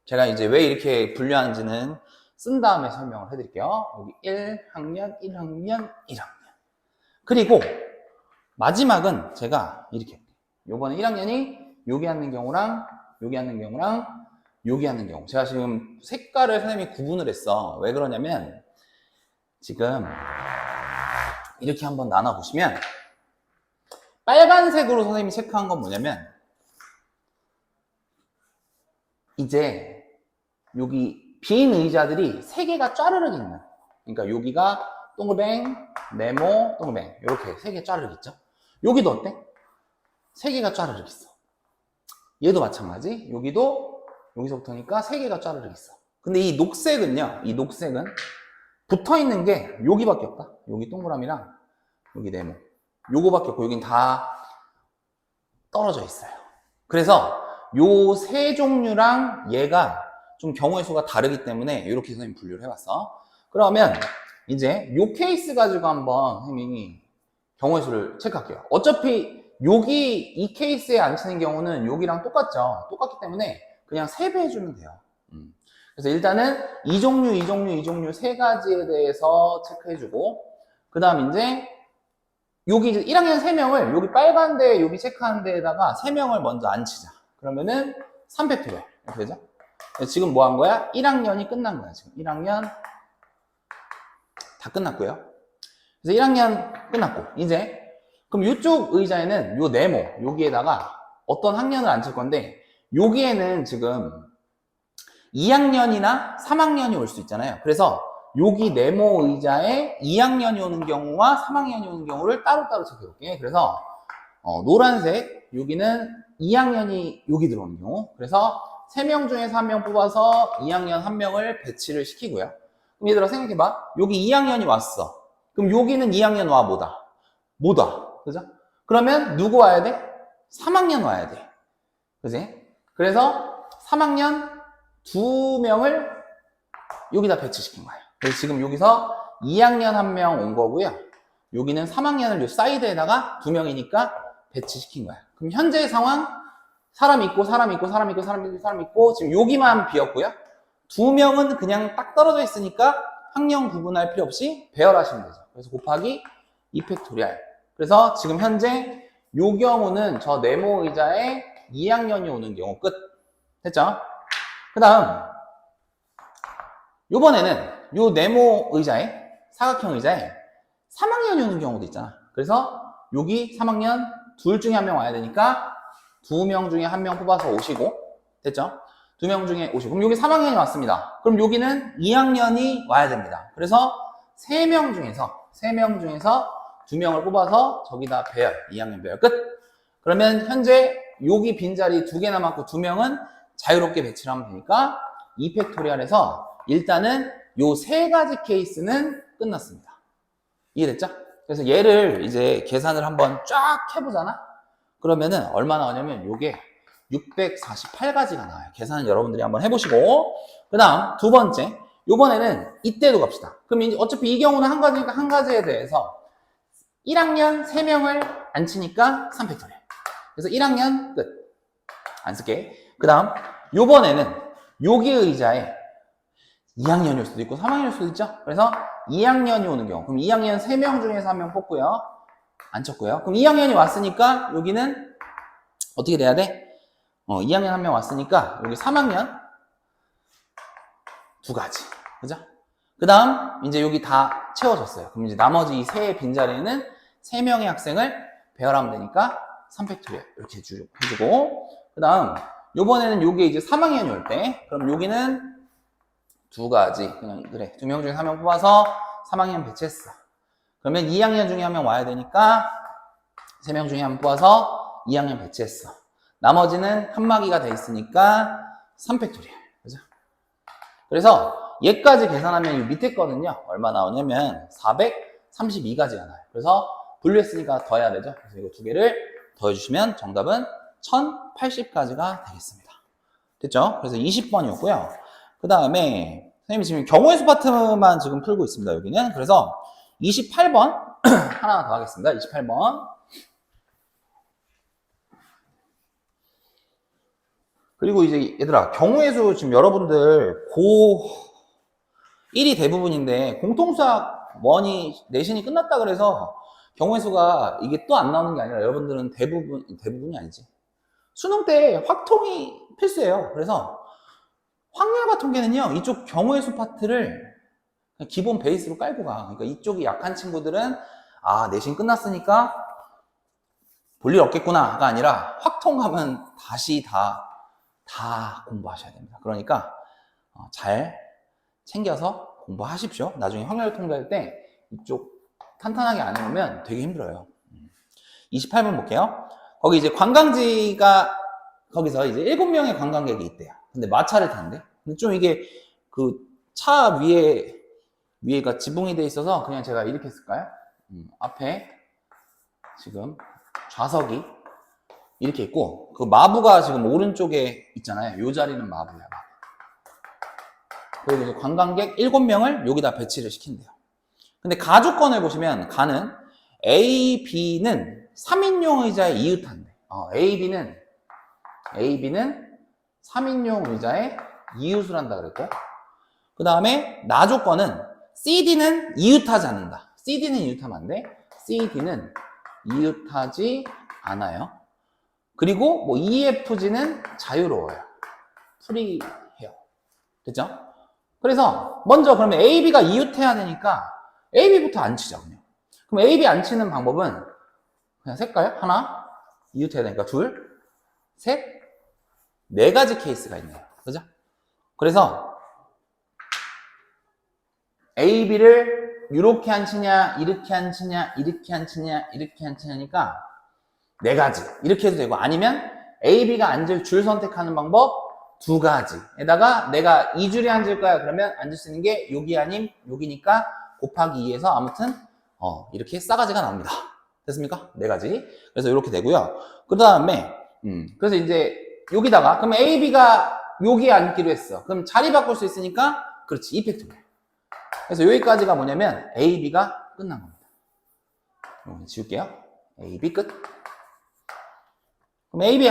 제가 이제 왜 이렇게 분류하는지는 쓴 다음에 설명을 해드릴게요. 여기 1학년, 1학년, 1학년. 그리고 마지막은 제가 이렇게 요번에 1학년이 여기 앉는 경우랑 여기 앉는 경우랑 여기 앉는 경우, 제가 지금 색깔을 선생님이 구분을 했어. 왜 그러냐면 지금 이렇게 한번 나눠보시면 빨간색으로 선생님이 체크한 건 뭐냐면 이제 여기 빈 의자들이 3개가 짜르륵 있는, 그러니까 여기가 동글뱅, 네모, 동글뱅 이렇게 3개 짜르륵 있죠. 여기도 어때? 3개가 짜르륵 있어. 얘도 마찬가지. 여기도 여기서부터니까 3개가 짜르륵 있어. 근데 이 녹색은요, 이 녹색은 붙어있는 게 여기밖에 없다. 여기 동그라미랑 여기 네모 요거밖에 없고 여긴 다 떨어져 있어요. 그래서 요 세 종류랑 얘가 좀 경우의 수가 다르기 때문에 이렇게 선생님 분류를 해봤어. 그러면 이제 요 케이스 가지고 한번 선생님이 경우의 수를 체크할게요. 어차피 여기 이 케이스에 앉히는 경우는 여기랑 똑같죠. 똑같기 때문에 그냥 3배 해주면 돼요. 그래서 일단은 이 종류 세 가지에 대해서 체크해주고, 그 다음 이제 여기 이제 1학년 3명을 여기 빨간 데 여기 체크하는 데에다가 3명을 먼저 앉히자. 그러면은 3팩토리얼 이렇게 되죠. 지금 뭐 한 거야? 1학년이 끝난 거야. 지금 1학년 다 끝났고요. 그래서 1학년 끝났고 이제 그럼 이쪽 의자에는 요 네모 여기에다가 어떤 학년을 앉힐 건데 여기에는 지금 2학년이나 3학년이 올 수 있잖아요. 그래서 여기 네모 의자에 2학년이 오는 경우와 3학년이 오는 경우를 따로따로 체크해볼게요. 그래서 노란색 여기는 2학년이 여기 들어오는 경우, 그래서 3명 중에서 1명 뽑아서 2학년 1명을 배치를 시키고요. 그럼 얘들아 생각해봐. 여기 2학년이 왔어. 그럼 여기는 2학년 와 못 와. 그죠? 그러면 누구 와야 돼? 3학년 와야 돼. 그지? 그래서 3학년 2명을 여기다 배치시킨 거예요. 그래서 지금 여기서 2학년 1명 온 거고요. 여기는 3학년을 요 사이드에다가 2명이니까 배치시킨 거야. 그럼 현재의 상황, 사람 있고 지금 여기만 비었고요. 2명은 그냥 딱 떨어져 있으니까 학년 구분할 필요 없이 배열하시면 되죠. 그래서 곱하기 2팩토리얼. 그래서 지금 현재 요 경우는 저 네모 의자에 2학년이 오는 경우 끝. 됐죠? 그 다음 요번에는 요 네모 의자에, 사각형 의자에 3학년이 오는 경우도 있잖아. 그래서 여기 3학년 둘 중에 1명 와야 되니까 2명 중에 1명 뽑아서 오시고, 됐죠? 2명 중에 오시고, 그럼 여기 3학년이 왔습니다. 그럼 여기는 2학년이 와야 됩니다. 그래서 3명 중에서 2명을 뽑아서 저기다 배열, 2학년 배열 끝. 그러면 현재 여기 빈자리 2개 남았고 2명은 자유롭게 배치를 하면 되니까 2팩토리얼에서 일단은 요 3가지 케이스는 끝났습니다. 이해됐죠? 그래서 얘를 이제 계산을 한번 쫙 해보잖아? 그러면은 얼마 나오냐면 요게 648가지가 나와요. 계산은 여러분들이 한번 해보시고, 그 다음 두 번째, 요번에는 이때도 갑시다. 그럼 이제 어차피 이 경우는 한 가지니까 한 가지에 대해서 1학년 3명을 안 치니까 3팩토리얼. 그래서 1학년 끝. 안 쓸게. 그 다음 요번에는 여기 의자에 2학년일 수도 있고 3학년일 수도 있죠. 그래서 2학년이 오는 경우, 그럼 2학년 3명 중에서 1명 뽑고요. 안 쳤고요. 그럼 2학년이 왔으니까 여기는 어떻게 돼야 돼? 2학년 1명 왔으니까 여기 3학년 2가지. 그죠? 그 다음 이제 여기 다 채워졌어요. 그럼 이제 나머지 이 세 빈자리에는 3명의 학생을 배열하면 되니까 3팩토리얼 이렇게 해주고, 그 다음 요번에는 요게 이제 3학년이 올 때, 그럼 여기는 2가지, 그냥 그래 2명 중에 1명 뽑아서 3학년 배치했어. 그러면 2학년 중에 1명 와야 되니까 3명 중에 1명 뽑아서 2학년 배치했어. 나머지는 칸막이가 돼 있으니까 3팩토리얼. 그죠? 그래서 얘까지 계산하면 이 밑에 거는요 얼마 나오냐면 432가지가 나와요. 그래서 분류했으니까 더해야 되죠. 그래서 이거 2개를 더해주시면 정답은 1080가지가 되겠습니다. 됐죠? 그래서 20번이었고요. 그 다음에 선생님이 지금 경우의 수 파트만 지금 풀고 있습니다. 여기는. 그래서 28번 하나 더 하겠습니다. 28번. 그리고 이제 얘들아, 경우의 수 지금 여러분들 고 1이 대부분인데 공통수학 원이 내신이 끝났다 그래서 경우의 수가 이게 또 안 나오는 게 아니라 여러분들은 대부분이 아니지. 수능 때 확통이 필수예요. 그래서 확률과 통계는요, 이쪽 경우의 수 파트를 기본 베이스로 깔고 가. 그러니까 이쪽이 약한 친구들은 아, 내신 끝났으니까 볼 일 없겠구나가 아니라 확통 가면 다시 다 공부하셔야 됩니다. 그러니까 잘 챙겨서 공부하십시오. 나중에 확률 통계할 때 이쪽 탄탄하게 안 해놓으면 되게 힘들어요. 28번 볼게요. 거기 이제 관광지가 거기서 이제 7명의 관광객이 있대요. 근데 마차를 탄대. 근데 좀 이게 그 차 위에가 지붕이 돼 있어서 그냥 제가 이렇게 쓸까요? 앞에 지금 좌석이 이렇게 있고 그 마부가 지금 오른쪽에 있잖아요. 요 자리는 마부야. 그리고 이제 관광객 7명을 여기다 배치를 시킨대요. 근데 가족권을 보시면 가는 A, B는 3인용 의자에 이웃한대. A, B는 3인용 의자에 이웃을 한다 그랬고, 그 다음에 나조건은 CD는 이웃하지 않는다. CD는 이웃하면 안 돼. CD는 이웃하지 않아요. 그리고 뭐 EFG는 자유로워요. 프리해요. 됐죠? 그래서 먼저 그러면 AB가 이웃해야 되니까 AB부터 안 치자 그냥. 그럼 AB 안 치는 방법은 그냥 셀까요? 하나, 이웃해야 되니까 둘, 셋, 4가지 케이스가 있네요. 그죠? 그래서 AB를 이렇게 안 치냐, 이렇게 안 치냐, 이렇게 안 치냐, 이렇게 안 치냐니까 4가지 이렇게 해도 되고, 아니면 AB가 앉을 줄 선택하는 방법 2가지에다가 내가 2줄에 앉을 거야 그러면 앉을 수 있는 게 여기 아님 여기니까 곱하기 2에서 아무튼 이렇게 싸가지가 나옵니다. 됐습니까? 4가지. 그래서 이렇게 되고요. 그 다음에 그래서 이제 여기다가 그러면 AB가 여기에 앉기로 했어. 그럼 자리 바꿀 수 있으니까 그렇지, 2팩토리얼. 그래서 여기까지가 뭐냐면 AB가 끝난 겁니다. 지울게요. AB 끝. 그럼 AB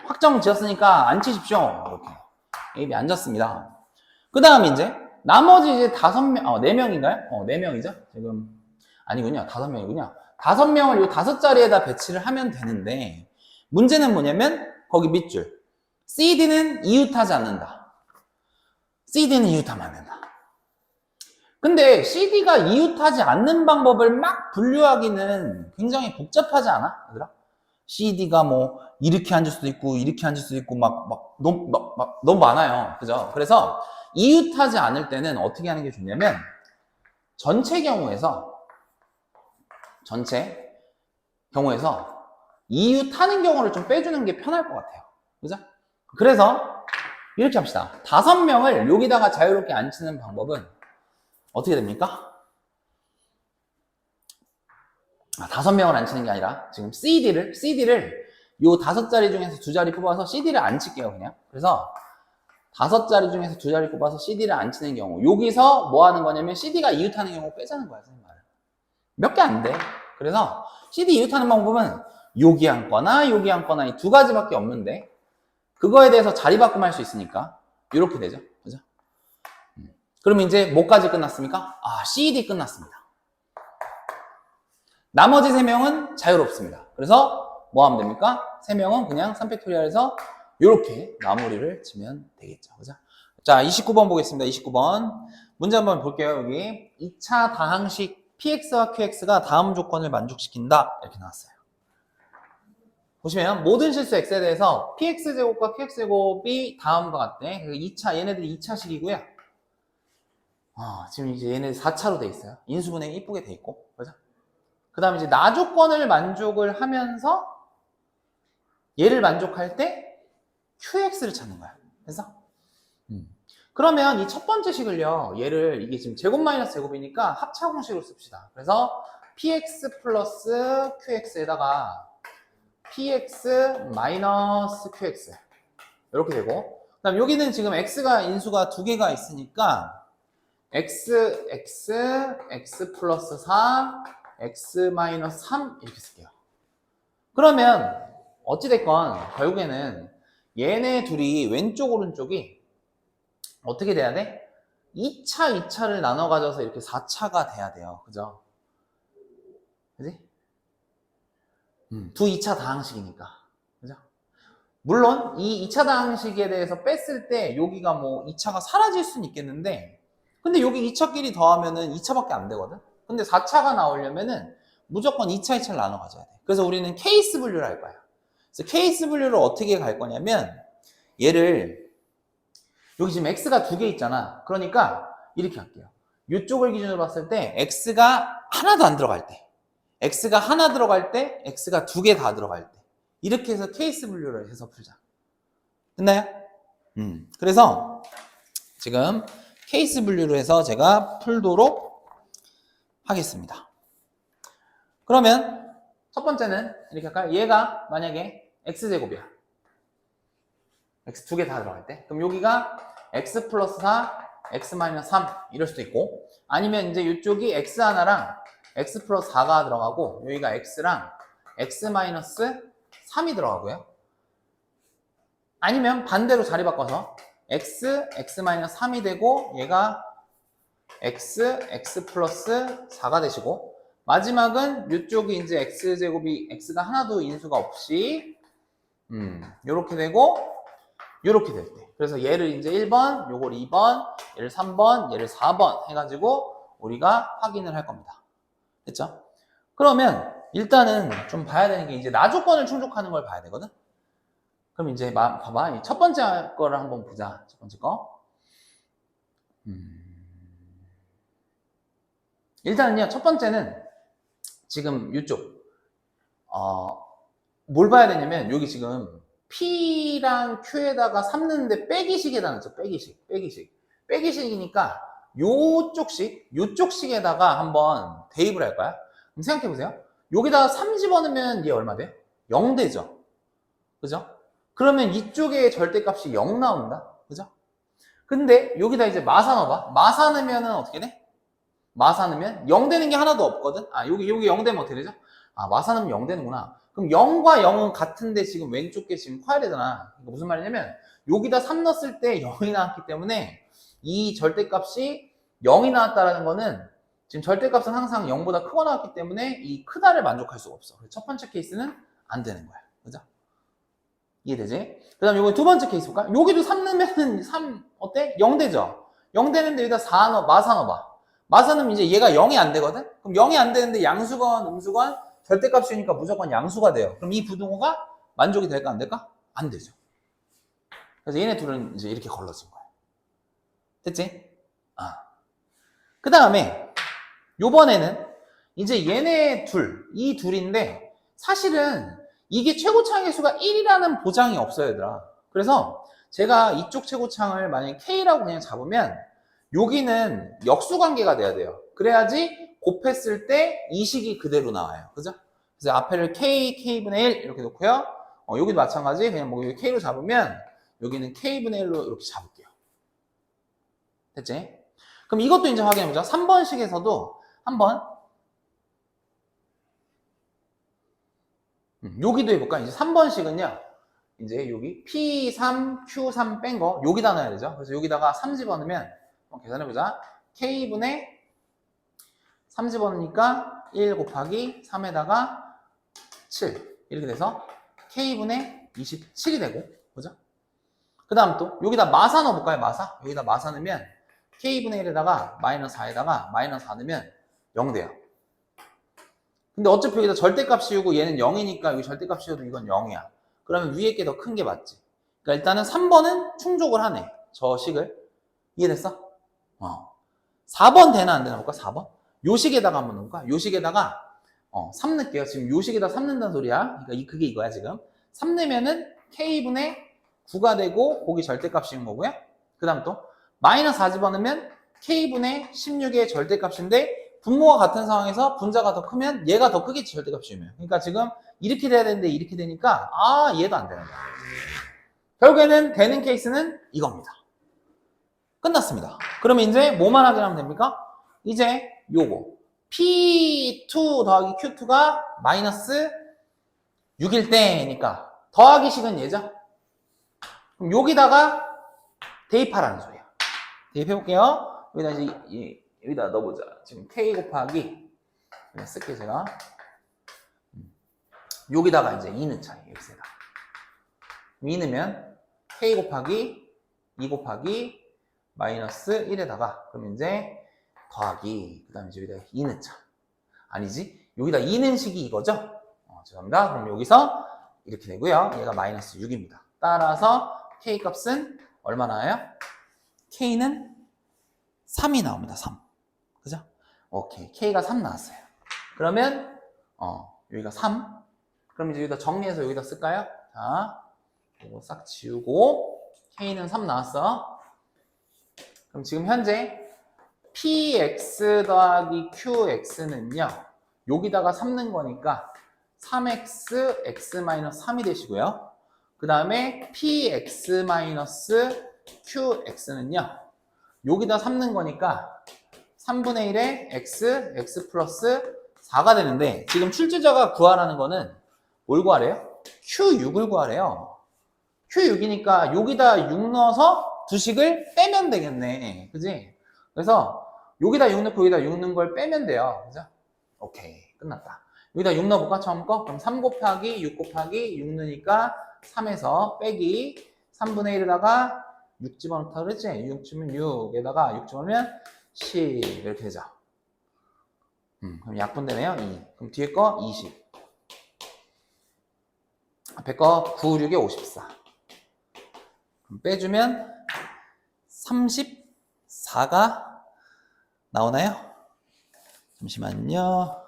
확정 지었으니까 앉히십시오. 이렇게 AB 앉았습니다. 그 다음 이제 나머지 이제 5명, 4명인가요? 4명이죠? 지금 아니군요. 5명이군요. 5명을 이 5자리에다 배치를 하면 되는데, 문제는 뭐냐면 거기 밑줄 CD는 이웃하지 않는다. CD는 이웃하면 안 된다. 근데 CD가 이웃하지 않는 방법을 막 분류하기는 굉장히 복잡하지 않아? 얘들아? CD가 뭐 이렇게 앉을 수도 있고 이렇게 앉을 수도 있고 너무 많아요. 그죠? 그래서 이웃하지 않을 때는 어떻게 하는 게 좋냐면 전체 경우에서 전체 경우에서 EU 타는 경우를 좀 빼주는 게 편할 것 같아요. 그죠? 그래서 이렇게 합시다. 5명을 여기다가 자유롭게 앉히는 방법은 어떻게 됩니까? 5명을 앉히는 게 아니라 지금 CD를 요 5자리 중에서 2자리 뽑아서 CD를 앉힐게요, 그냥. 그래서 5자리 중에서 2자리 뽑아서 CD를 앉히는 경우, 여기서 뭐 하는 거냐면 CD가 EU 타는 경우 빼자는 거야, 선생님 말은. 몇 개 안 돼. 그래서 CD EU 타는 방법은 여기 앉거나 여기 앉거나 이 2가지밖에 없는데, 그거에 대해서 자리 바꿈 할 수 있으니까 이렇게 되죠. 그죠? 그럼 이제 뭐까지 끝났습니까? CD 끝났습니다. 나머지 3명은 자유롭습니다. 그래서 뭐 하면 됩니까? 3명은 그냥 3팩토리얼에서 이렇게 마무리를 지면 되겠죠. 그죠? 자, 29번 보겠습니다. 29번. 문제 한번 볼게요. 여기 2차 다항식 px와 qx가 다음 조건을 만족시킨다. 이렇게 나왔어요. 보시면 모든 실수 x에 대해서 px제곱과 qx제곱이 다음과 같대. 2차, 얘네들이 2차식이고요. 지금 이제 얘네들 4차로 돼 있어요. 인수분해 이쁘게 돼 있고. 그죠? 그 다음에 이제 나 조건을 만족을 하면서 얘를 만족할 때 qx를 찾는 거야. 그래서 그러면 이 첫 번째 식을요, 얘를 이게 지금 제곱 마이너스 제곱이니까 합차 공식으로 씁시다. 그래서 px 플러스 qx에다가 px 마이너스 qx 이렇게 되고, 그 다음 여기는 지금 x가 인수가 2개가 있으니까 x 플러스 4 x 마이너스 3 이렇게 쓸게요. 그러면 어찌됐건 결국에는 얘네 둘이 왼쪽 오른쪽이 어떻게 돼야 돼? 2차를 나눠 가져서 이렇게 4차가 돼야 돼요. 그죠? 그지? 2차 다항식이니까. 그죠? 물론 이 2차 다항식에 대해서 뺐을 때 여기가 뭐 2차가 사라질 수는 있겠는데, 근데 여기 2차끼리 더하면은 2차밖에 안 되거든? 근데 4차가 나오려면은 무조건 2차를 나눠 가져야 돼. 그래서 우리는 케이스 분류를 할 거야. 그래서 케이스 분류를 어떻게 갈 거냐면, 얘를 여기 지금 x가 2개 있잖아. 그러니까 이렇게 할게요. 이쪽을 기준으로 봤을 때 x가 하나도 안 들어갈 때, x가 하나 들어갈 때, x가 2개 다 들어갈 때, 이렇게 해서 케이스 분류를 해서 풀자. 됐나요? 그래서 지금 케이스 분류로 해서 제가 풀도록 하겠습니다. 그러면 첫 번째는 이렇게 할까요? 얘가 만약에 x제곱이야. x 2개 다 들어갈 때. 그럼 여기가 x 플러스 4, x 마이너스 3 이럴 수도 있고, 아니면 이제 이쪽이 x 하나랑 x 플러스 4가 들어가고, 여기가 x랑 x 마이너스 3이 들어가고요. 아니면 반대로 자리 바꿔서 x 마이너스 3이 되고, 얘가 x 플러스 4가 되시고, 마지막은 이쪽이 이제 x제곱이 x가 하나도 인수가 없이 요렇게 되고 요렇게 될 때. 그래서 얘를 이제 1번, 요걸 2번, 얘를 3번, 얘를 4번 해가지고 우리가 확인을 할 겁니다. 됐죠? 그러면 일단은 좀 봐야 되는 게 이제 나 조건을 충족하는 걸 봐야 되거든? 그럼 이제 봐봐. 이 첫 번째 거를 한번 보자. 첫 번째 거. 일단은요, 첫 번째는 지금 이쪽, 뭘 봐야 되냐면, 여기 지금 P랑 Q에다가 삼는데 빼기식에다 넣죠. 빼기식이니까 요쪽 식에다가 한번 대입을 할 거야. 그럼 생각해보세요. 여기다가 3 집어넣으면 얘 얼마 돼? 0 되죠. 그죠? 그러면 이쪽에 절대값이 0 나온다. 그죠? 근데 여기다 이제 마사 넣어봐. 마사 넣으면 어떻게 돼? 마사 넣으면 0 되는 게 하나도 없거든? 여기 0 되면 어떻게 되죠? 마사 넣으면 0 되는구나. 그럼 0과 0은 같은데 지금 왼쪽 게 지금 커야 되잖아. 그러니까 무슨 말이냐면, 여기다 3 넣었을 때 0이 나왔기 때문에 이 절대값이 0이 나왔다는 거는 지금 절대값은 항상 0보다 크고 나왔기 때문에 이 크다를 만족할 수가 없어. 첫 번째 케이스는 안 되는 거야. 그죠? 이해되지? 그 다음 요거 두 번째 케이스 볼까? 여기도 3 넣으면 3 어때? 0 되죠? 0 되는데 여기다 4 넣어, 마사 넣어봐. 마사 넣으면 이제 얘가 0이 안 되거든? 그럼 0이 안 되는데 양수건, 음수건, 절대값이니까 무조건 양수가 돼요. 그럼 이 부등호가 만족이 될까 안 될까? 안 되죠. 그래서 얘네 둘은 이제 이렇게 걸러진 거야. 됐지? 그 다음에 요번에는 이제 얘네 이 둘인데 사실은 이게 최고차항의 수가 1이라는 보장이 없어요, 얘들아. 그래서 제가 이쪽 최고차항을 만약에 K라고 그냥 잡으면 여기는 역수관계가 돼야 돼요. 그래야지 곱했을 때 이 식이 그대로 나와요. 그죠? 그래서 앞에를 K분의 1 이렇게 놓고요. 여기도 마찬가지. 그냥 뭐 여기 K로 잡으면 여기는 K분의 1로 이렇게 잡을게요. 됐지? 그럼 이것도 이제 확인해보자. 3번식에서도 한번 여기도 해볼까? 이제 3번식은요. 이제 여기 P3, Q3 뺀 거 여기다 넣어야 되죠. 그래서 여기다가 3 집어넣으면 한번 계산해보자. K분의 3 집어넣으니까 1 곱하기 3에다가 7 이렇게 돼서 K분의 27이 되고, 그죠? 그 다음 또 여기다 마사 넣어볼까요? 마사. 여기다 마사 넣으면 K분의 1에다가 마이너스 4에다가 마이너스 4 넣으면 0 돼요. 근데 어차피 여기다 절대값 씌우고 얘는 0이니까 여기 절대값 씌워도 이건 0이야. 그러면 위에 게 더 큰 게 맞지. 그러니까 일단은 3번은 충족을 하네. 저 식을. 이해됐어? 4번 되나 안 되나 볼까? 4번? 요 식에다가 한번 넣을까? 요 식에다가 3 넣을게요. 지금 요 식에다 3 넣는다는 소리야. 그러니까 그게 이거야 지금. 3 넣으면은 K분의 9가 되고 거기 절대값 씌운 거고요. 그 다음 또 마이너스 4 집어넣으면 K분의 16의 절대값인데 분모가 같은 상황에서 분자가 더 크면 얘가 더 크겠지, 절대값 씌우면. 그러니까 지금 이렇게 돼야 되는데 이렇게 되니까 얘도 안 되는 거야. 결국에는 되는 케이스는 이겁니다. 끝났습니다. 그러면 이제 뭐만 확인하면 됩니까? 이제 요거 P2 더하기 Q2가 마이너스 6일 때니까 더하기 식은 얘죠? 그럼 여기다가 대입하라는 소리야. 대입해볼게요. 여기다 이제 여기다 넣어보자. 지금 K 곱하기 그냥 쓸게 제가. 여기다가 이제 2 넣자. 여기다가 2 넣으면 K 곱하기 2 곱하기 마이너스 1에다가 그럼 이제 더하기 그 다음에 이제 여기다 2 넣자. 아니지? 여기다 2 넣은 식이 이거죠? 죄송합니다. 그럼 여기서 이렇게 되고요. 얘가 마이너스 6입니다. 따라서 K 값은 얼마 나와요? K는 3이 나옵니다. 3. 그죠? 오케이. K가 3 나왔어요. 그러면 여기가 3. 그럼 이제 여기다 정리해서 여기다 쓸까요? 자, 이거 싹 지우고 K는 3 나왔어. 그럼 지금 현재 PX 더하기 QX는요. 여기다가 3 넣은 거니까 3X, X-3이 되시고요. 그 다음에 PX-QX는요. 여기다 3 넣은 거니까 3분의 1에 X, X 플러스 4가 되는데 지금 출제자가 구하라는 거는 뭘 구하래요? Q6을 구하래요. Q6이니까 여기다 6 넣어서 두 식을 빼면 되겠네. 그지? 그래서 여기다 6 넣고 여기다 6 넣은 걸 빼면 돼요. 그죠? 오케이. 끝났다. 여기다 6 넣어볼까? 처음 거? 그럼 3 곱하기 6 곱하기 6 넣으니까 3에서 빼기 3분의 1에다가 6 집어넣다 그랬지? 6 집으면 6에다가 6 집어넣으면 10 이렇게 되죠. 그럼 약분되네요. 2. 그럼 뒤에 거 20. 앞에 거 9, 6에 54. 그럼 빼주면 34가 나오나요? 잠시만요.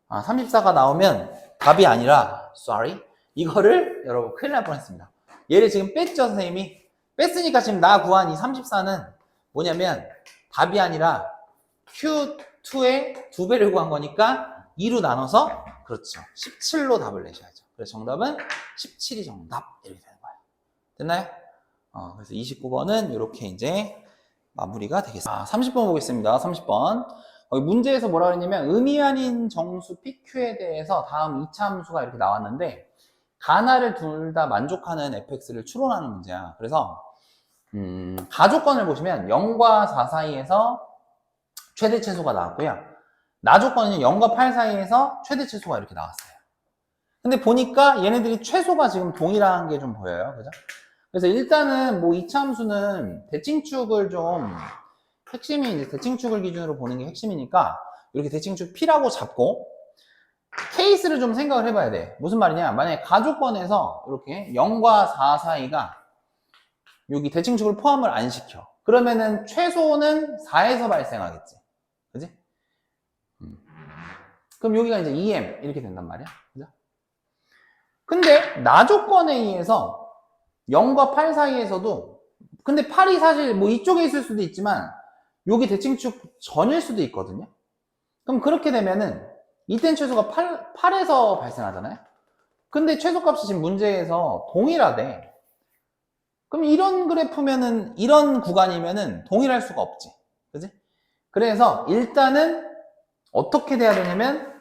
34가 나오면 답이 아니라 sorry. 이거를 여러분 큰일 날 뻔했습니다. 얘를 지금 뺐죠, 선생님이? 뺐으니까 지금 나 구한 이 34는 뭐냐면 답이 아니라 Q2의 2배를 구한 거니까 2로 나눠서 그렇죠. 17로 답을 내셔야죠. 그래서 정답은 17이 정답 이렇게 되는 거예요. 됐나요? 그래서 29번은 이렇게 이제 마무리가 되겠습니다. 30번 보겠습니다. 30번. 문제에서 뭐라 그랬냐면 의미 아닌 정수 PQ에 대해서 다음 2차 함수가 이렇게 나왔는데 가나를 둘 다 만족하는 fx를 추론하는 문제야. 그래서 가조건을 보시면 0과 4 사이에서 최대 최소가 나왔고요. 나조건은 0과 8 사이에서 최대 최소가 이렇게 나왔어요. 근데 보니까 얘네들이 최소가 지금 동일한 게 좀 보여요. 그죠? 그래서 일단은 뭐 2차 함수는 대칭축을 좀 핵심이 이제 대칭축을 기준으로 보는 게 핵심이니까 이렇게 대칭축 P라고 잡고 케이스를 좀 생각을 해봐야 돼. 무슨 말이냐? 만약에 가조건에서 이렇게 0과 4 사이가 여기 대칭축을 포함을 안 시켜. 그러면은 최소는 4에서 발생하겠지. 그지? 그럼 여기가 이제 2m 이렇게 된단 말이야. 그죠? 근데 나 조건에 의해서 0과 8 사이에서도 근데 8이 사실 뭐 이쪽에 있을 수도 있지만 여기 대칭축 전일 수도 있거든요. 그럼 그렇게 되면은 이땐 최소가 8에서 발생하잖아요. 근데 최소값이 지금 문제에서 동일하대. 그럼 이런 그래프면은 이런 구간이면은 동일할 수가 없지. 그지? 그래서 일단은 어떻게 돼야 되냐면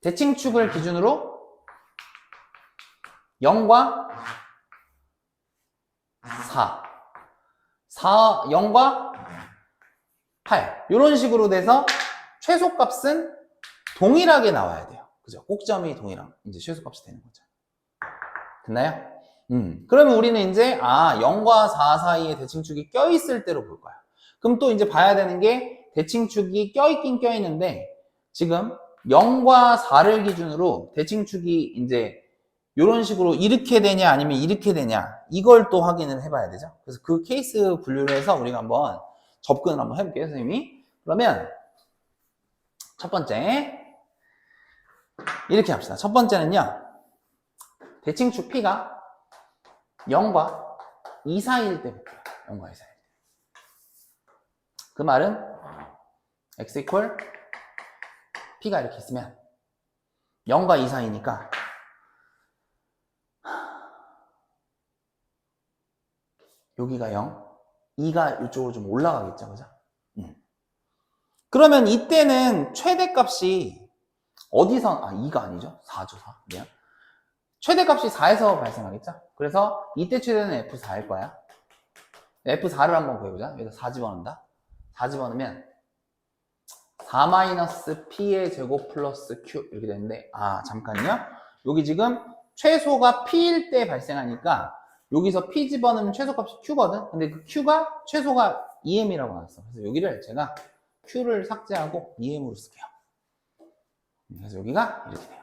대칭축을 기준으로 0과 0과 8 이런 식으로 돼서 최소값은 동일하게 나와야 돼요. 그죠? 꼭점이 동일한 이제 최소값이 되는 거죠. 됐나요? 그러면 우리는 이제 0과 4 사이에 대칭축이 껴있을 때로 볼 거야. 그럼 또 이제 봐야 되는 게 대칭축이 껴있긴 껴있는데 지금 0과 4를 기준으로 대칭축이 이제 이런 식으로 이렇게 되냐 아니면 이렇게 되냐 이걸 또 확인을 해봐야 되죠. 그래서 그 케이스 분류를 해서 우리가 한번 접근을 한번 해볼게요, 선생님이. 그러면 첫 번째 이렇게 합시다. 첫 번째는요, 대칭축 P가 0과 2 사이일 때 볼게요. 0과 2 사이. 그 말은 x equal P가 이렇게 있으면 0과 2 사이니까 여기가 0, 2가 이쪽으로 좀 올라가겠죠, 그죠? 그러면 이때는 최대값이 어디서, 2가 아니죠? 4죠, 4. 미안. 최대값이 4에서 발생하겠죠? 그래서 이때 최대는 F4일 거야. F4를 한번 구해보자. 여기다 4 집어넣는다. 4 집어넣으면 4-P의 제곱 플러스 Q 이렇게 되는데, 잠깐요. 여기 지금 최소가 P일 때 발생하니까 여기서 P 집어넣으면 최소값이 Q거든? 근데 그 Q가 최소가 EM이라고 나왔어. 그래서 여기를 제가 Q를 삭제하고 EM으로 쓸게요. 그래서 여기가 이렇게 돼요.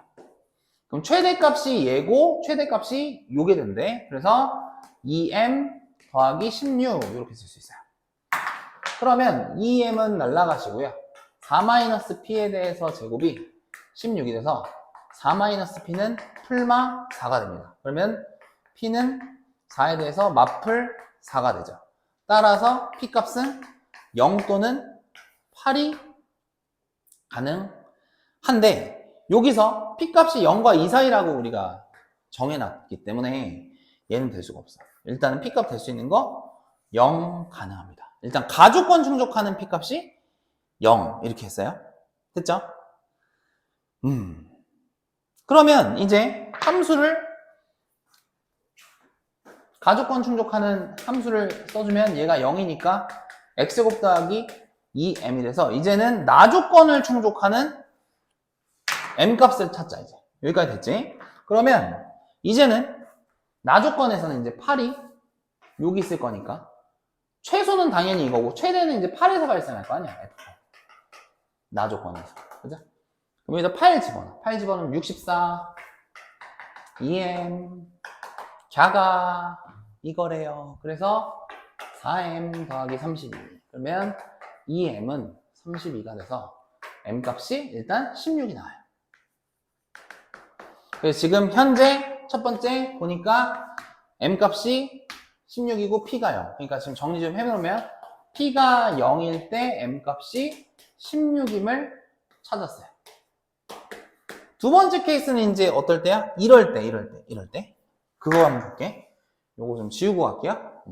그럼 최대값이 얘고 최대값이 요게 된대. 그래서 2m 더하기 16 이렇게 쓸 수 있어요. 그러면 2m은 날라가시고요. 4-P에 대해서 제곱이 16이 돼서 4-P는 풀마 4가 됩니다. 그러면 P는 4에 대해서 마플 4가 되죠. 따라서 P값은 0 또는 8이 가능한데 여기서 P값이 0과 2 사이라고 우리가 정해놨기 때문에 얘는 될 수가 없어. 일단은 P값 될 수 있는 거 0 가능합니다. 일단 가조건 충족하는 P값이 0 이렇게 했어요. 됐죠? 그러면 이제 함수를 가조건 충족하는 함수를 써주면 얘가 0이니까 x제곱 더하기 2m이 돼서 이제는 나조건을 충족하는 m값을 찾자. 이제 여기까지 됐지? 그러면 이제는 나조건에서는 이제 8이 여기 있을 거니까 최소는 당연히 이거고 최대는 이제 8에서 발생할 거 아니야. F. 나조건에서. 그죠? 그럼 여기다 8 집어넣어. 8 집어넣으면 64 2m 갸가 이거래요. 그래서 4m 더하기 32. 그러면 2m은 32가 돼서 m값이 일단 16이 나와요. 그래서 지금 현재 첫 번째 보니까 m값이 16이고 p가 0. 그러니까 지금 정리 좀 해놓으면 p가 0일 때 m값이 16임을 찾았어요. 두 번째 케이스는 이제 어떨 때야? 이럴 때. 그거 한번 볼게. 요거 좀 지우고 갈게요.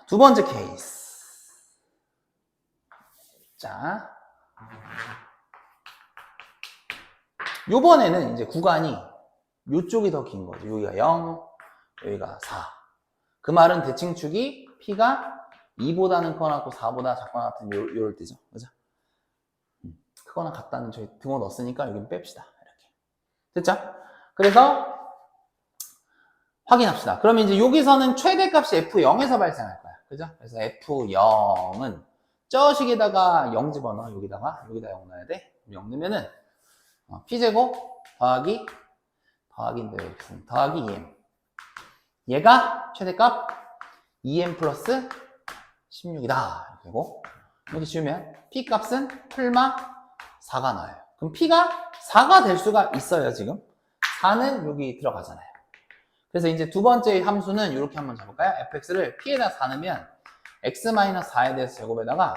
두 번째 케이스. 자. 요번에는 이제 구간이 요쪽이 더 긴 거죠. 여기가 0, 여기가 4. 그 말은 대칭축이 P가 2보다는 크거나 같고 4보다 작거나 같은 요럴 때죠. 그죠? 크거나 같다는 저희 등호 넣었으니까 여기는 뺍시다. 이렇게. 됐죠? 그래서 확인합시다. 그러면 이제 여기서는 최대값이 F0에서 발생할 거야. 그죠? 그래서 F0은 저식에다가 0 집어넣어. 여기다 0 넣어야 돼. 0 넣으면은 P제곱 더하기 더하기 2m. 얘가 최대값 2m 플러스 16이다. 이렇게 되고 이렇게 지우면 P 값은 풀마 4가 나와요. 그럼 P가 4가 될 수가 있어요, 지금. 4는 여기 들어가잖아요. 그래서 이제 두 번째 함수는 이렇게 한번 잡을까요? fx를 P에다 4 넣으면 x-4에 대해서 제곱에다가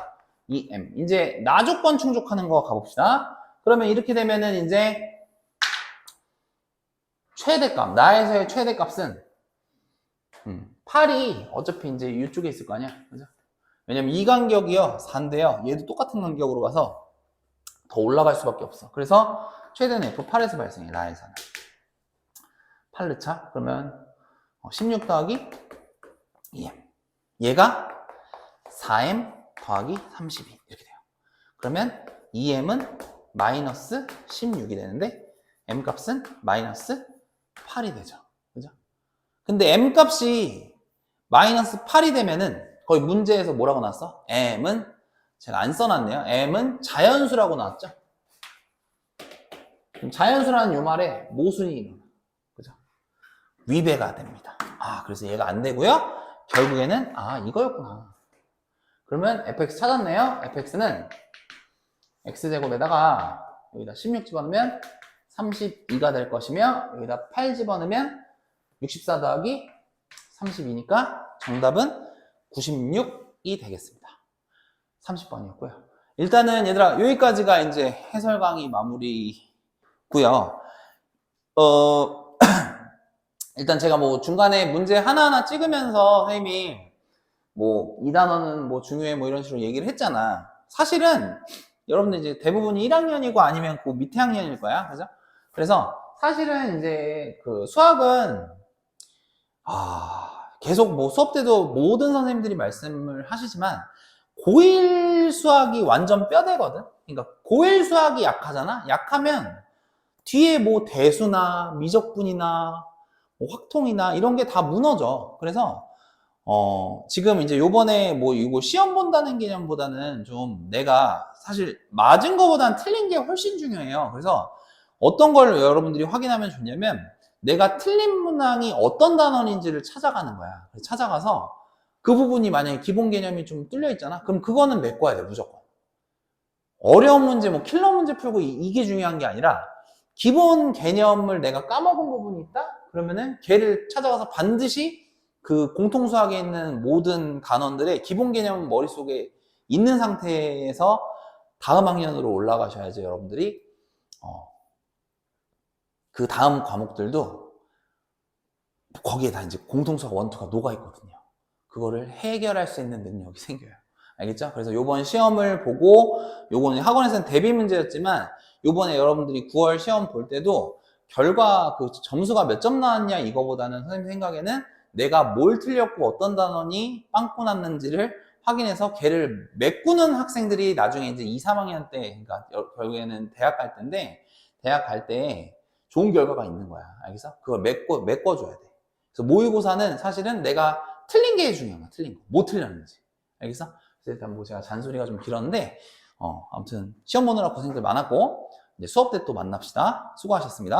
2m. 이제 나조건 충족하는 거 가봅시다. 그러면 이렇게 되면은 이제 최대값, 나에서의 최대값은 8이 어차피 이제 이쪽에 있을 거 아니야. 그죠? 왜냐면 이 간격이요, 4인데요. 얘도 똑같은 간격으로 가서 더 올라갈 수밖에 없어. 그래서 최대는 F8에서 발생해, 나에서는. 8르차. 그러면 16 더하기 2m. 얘가 4m 더하기 32. 이렇게 돼요. 그러면 2m은 마이너스 16이 되는데, m 값은 마이너스 8이 되죠. 그죠? 근데 m 값이 마이너스 8이 되면은 거의 문제에서 뭐라고 나왔어? m은 제가 안 써놨네요. m은 자연수라고 나왔죠. 그럼 자연수라는 요 말에 모순이 있는 거예요. 그죠? 위배가 됩니다. 그래서 얘가 안 되고요. 결국에는 이거였구나. 그러면 fx 찾았네요. fx는 x제곱에다가 여기다 16 집어넣으면 32가 될 것이며, 여기다 8 집어넣으면 64 더하기 32니까 정답은 96이 되겠습니다. 30번이었고요. 일단은 얘들아, 여기까지가 이제 해설 강의 마무리고요. 일단 제가 뭐 중간에 문제 하나하나 찍으면서 선생님이 뭐 이 단어는 뭐 중요해 뭐 이런 식으로 얘기를 했잖아. 사실은 여러분들 이제 대부분이 1학년이고 아니면 그 밑에 학년일 거야. 그죠? 그래서 사실은 이제 그 수학은 계속 뭐 수업 때도 모든 선생님들이 말씀을 하시지만 고1 수학이 완전 뼈대거든. 그러니까 고1 수학이 약하잖아. 약하면 뒤에 뭐 대수나 미적분이나 뭐 확통이나 이런 게 다 무너져. 그래서 지금 이제 요번에 뭐 이거 시험 본다는 개념보다는 좀 내가 사실 맞은 거보다는 틀린 게 훨씬 중요해요. 그래서 어떤 걸 여러분들이 확인하면 좋냐면 내가 틀린 문항이 어떤 단원인지를 찾아가는 거야. 찾아가서 그 부분이 만약에 기본 개념이 좀 뚫려 있잖아. 그럼 그거는 메꿔야 돼, 무조건. 어려운 문제, 뭐 킬러 문제 풀고 이게 중요한 게 아니라 기본 개념을 내가 까먹은 부분이 있다? 그러면은 걔를 찾아가서 반드시 그 공통수학에 있는 모든 단원들의 기본 개념은 머릿속에 있는 상태에서 다음 학년으로 올라가셔야지 여러분들이 그 다음 과목들도 거기에 다 이제 공통수학 원투가 녹아있거든요. 그거를 해결할 수 있는 능력이 생겨요. 알겠죠? 그래서 요번 시험을 보고, 요거는 학원에서는 대비 문제였지만 요번에 여러분들이 9월 시험 볼 때도 결과 그 점수가 몇 점 나왔냐 이거보다는 선생님 생각에는 내가 뭘 틀렸고 어떤 단원이 빵꾸 났는지를 확인해서 걔를 메꾸는 학생들이 나중에 이제 2, 3학년 때, 그러니까 결국에는 대학 갈 때인데, 대학 갈 때 좋은 결과가 있는 거야. 알겠어? 그걸 메꿔줘야 돼. 그래서 모의고사는 사실은 내가 틀린 게 중요한 거야. 틀린 거. 뭐 틀렸는지. 알겠어? 그래서 일단 뭐 제가 잔소리가 좀 길었는데, 아무튼 시험 보느라 고생들 많았고, 이제 수업 때 또 만납시다. 수고하셨습니다.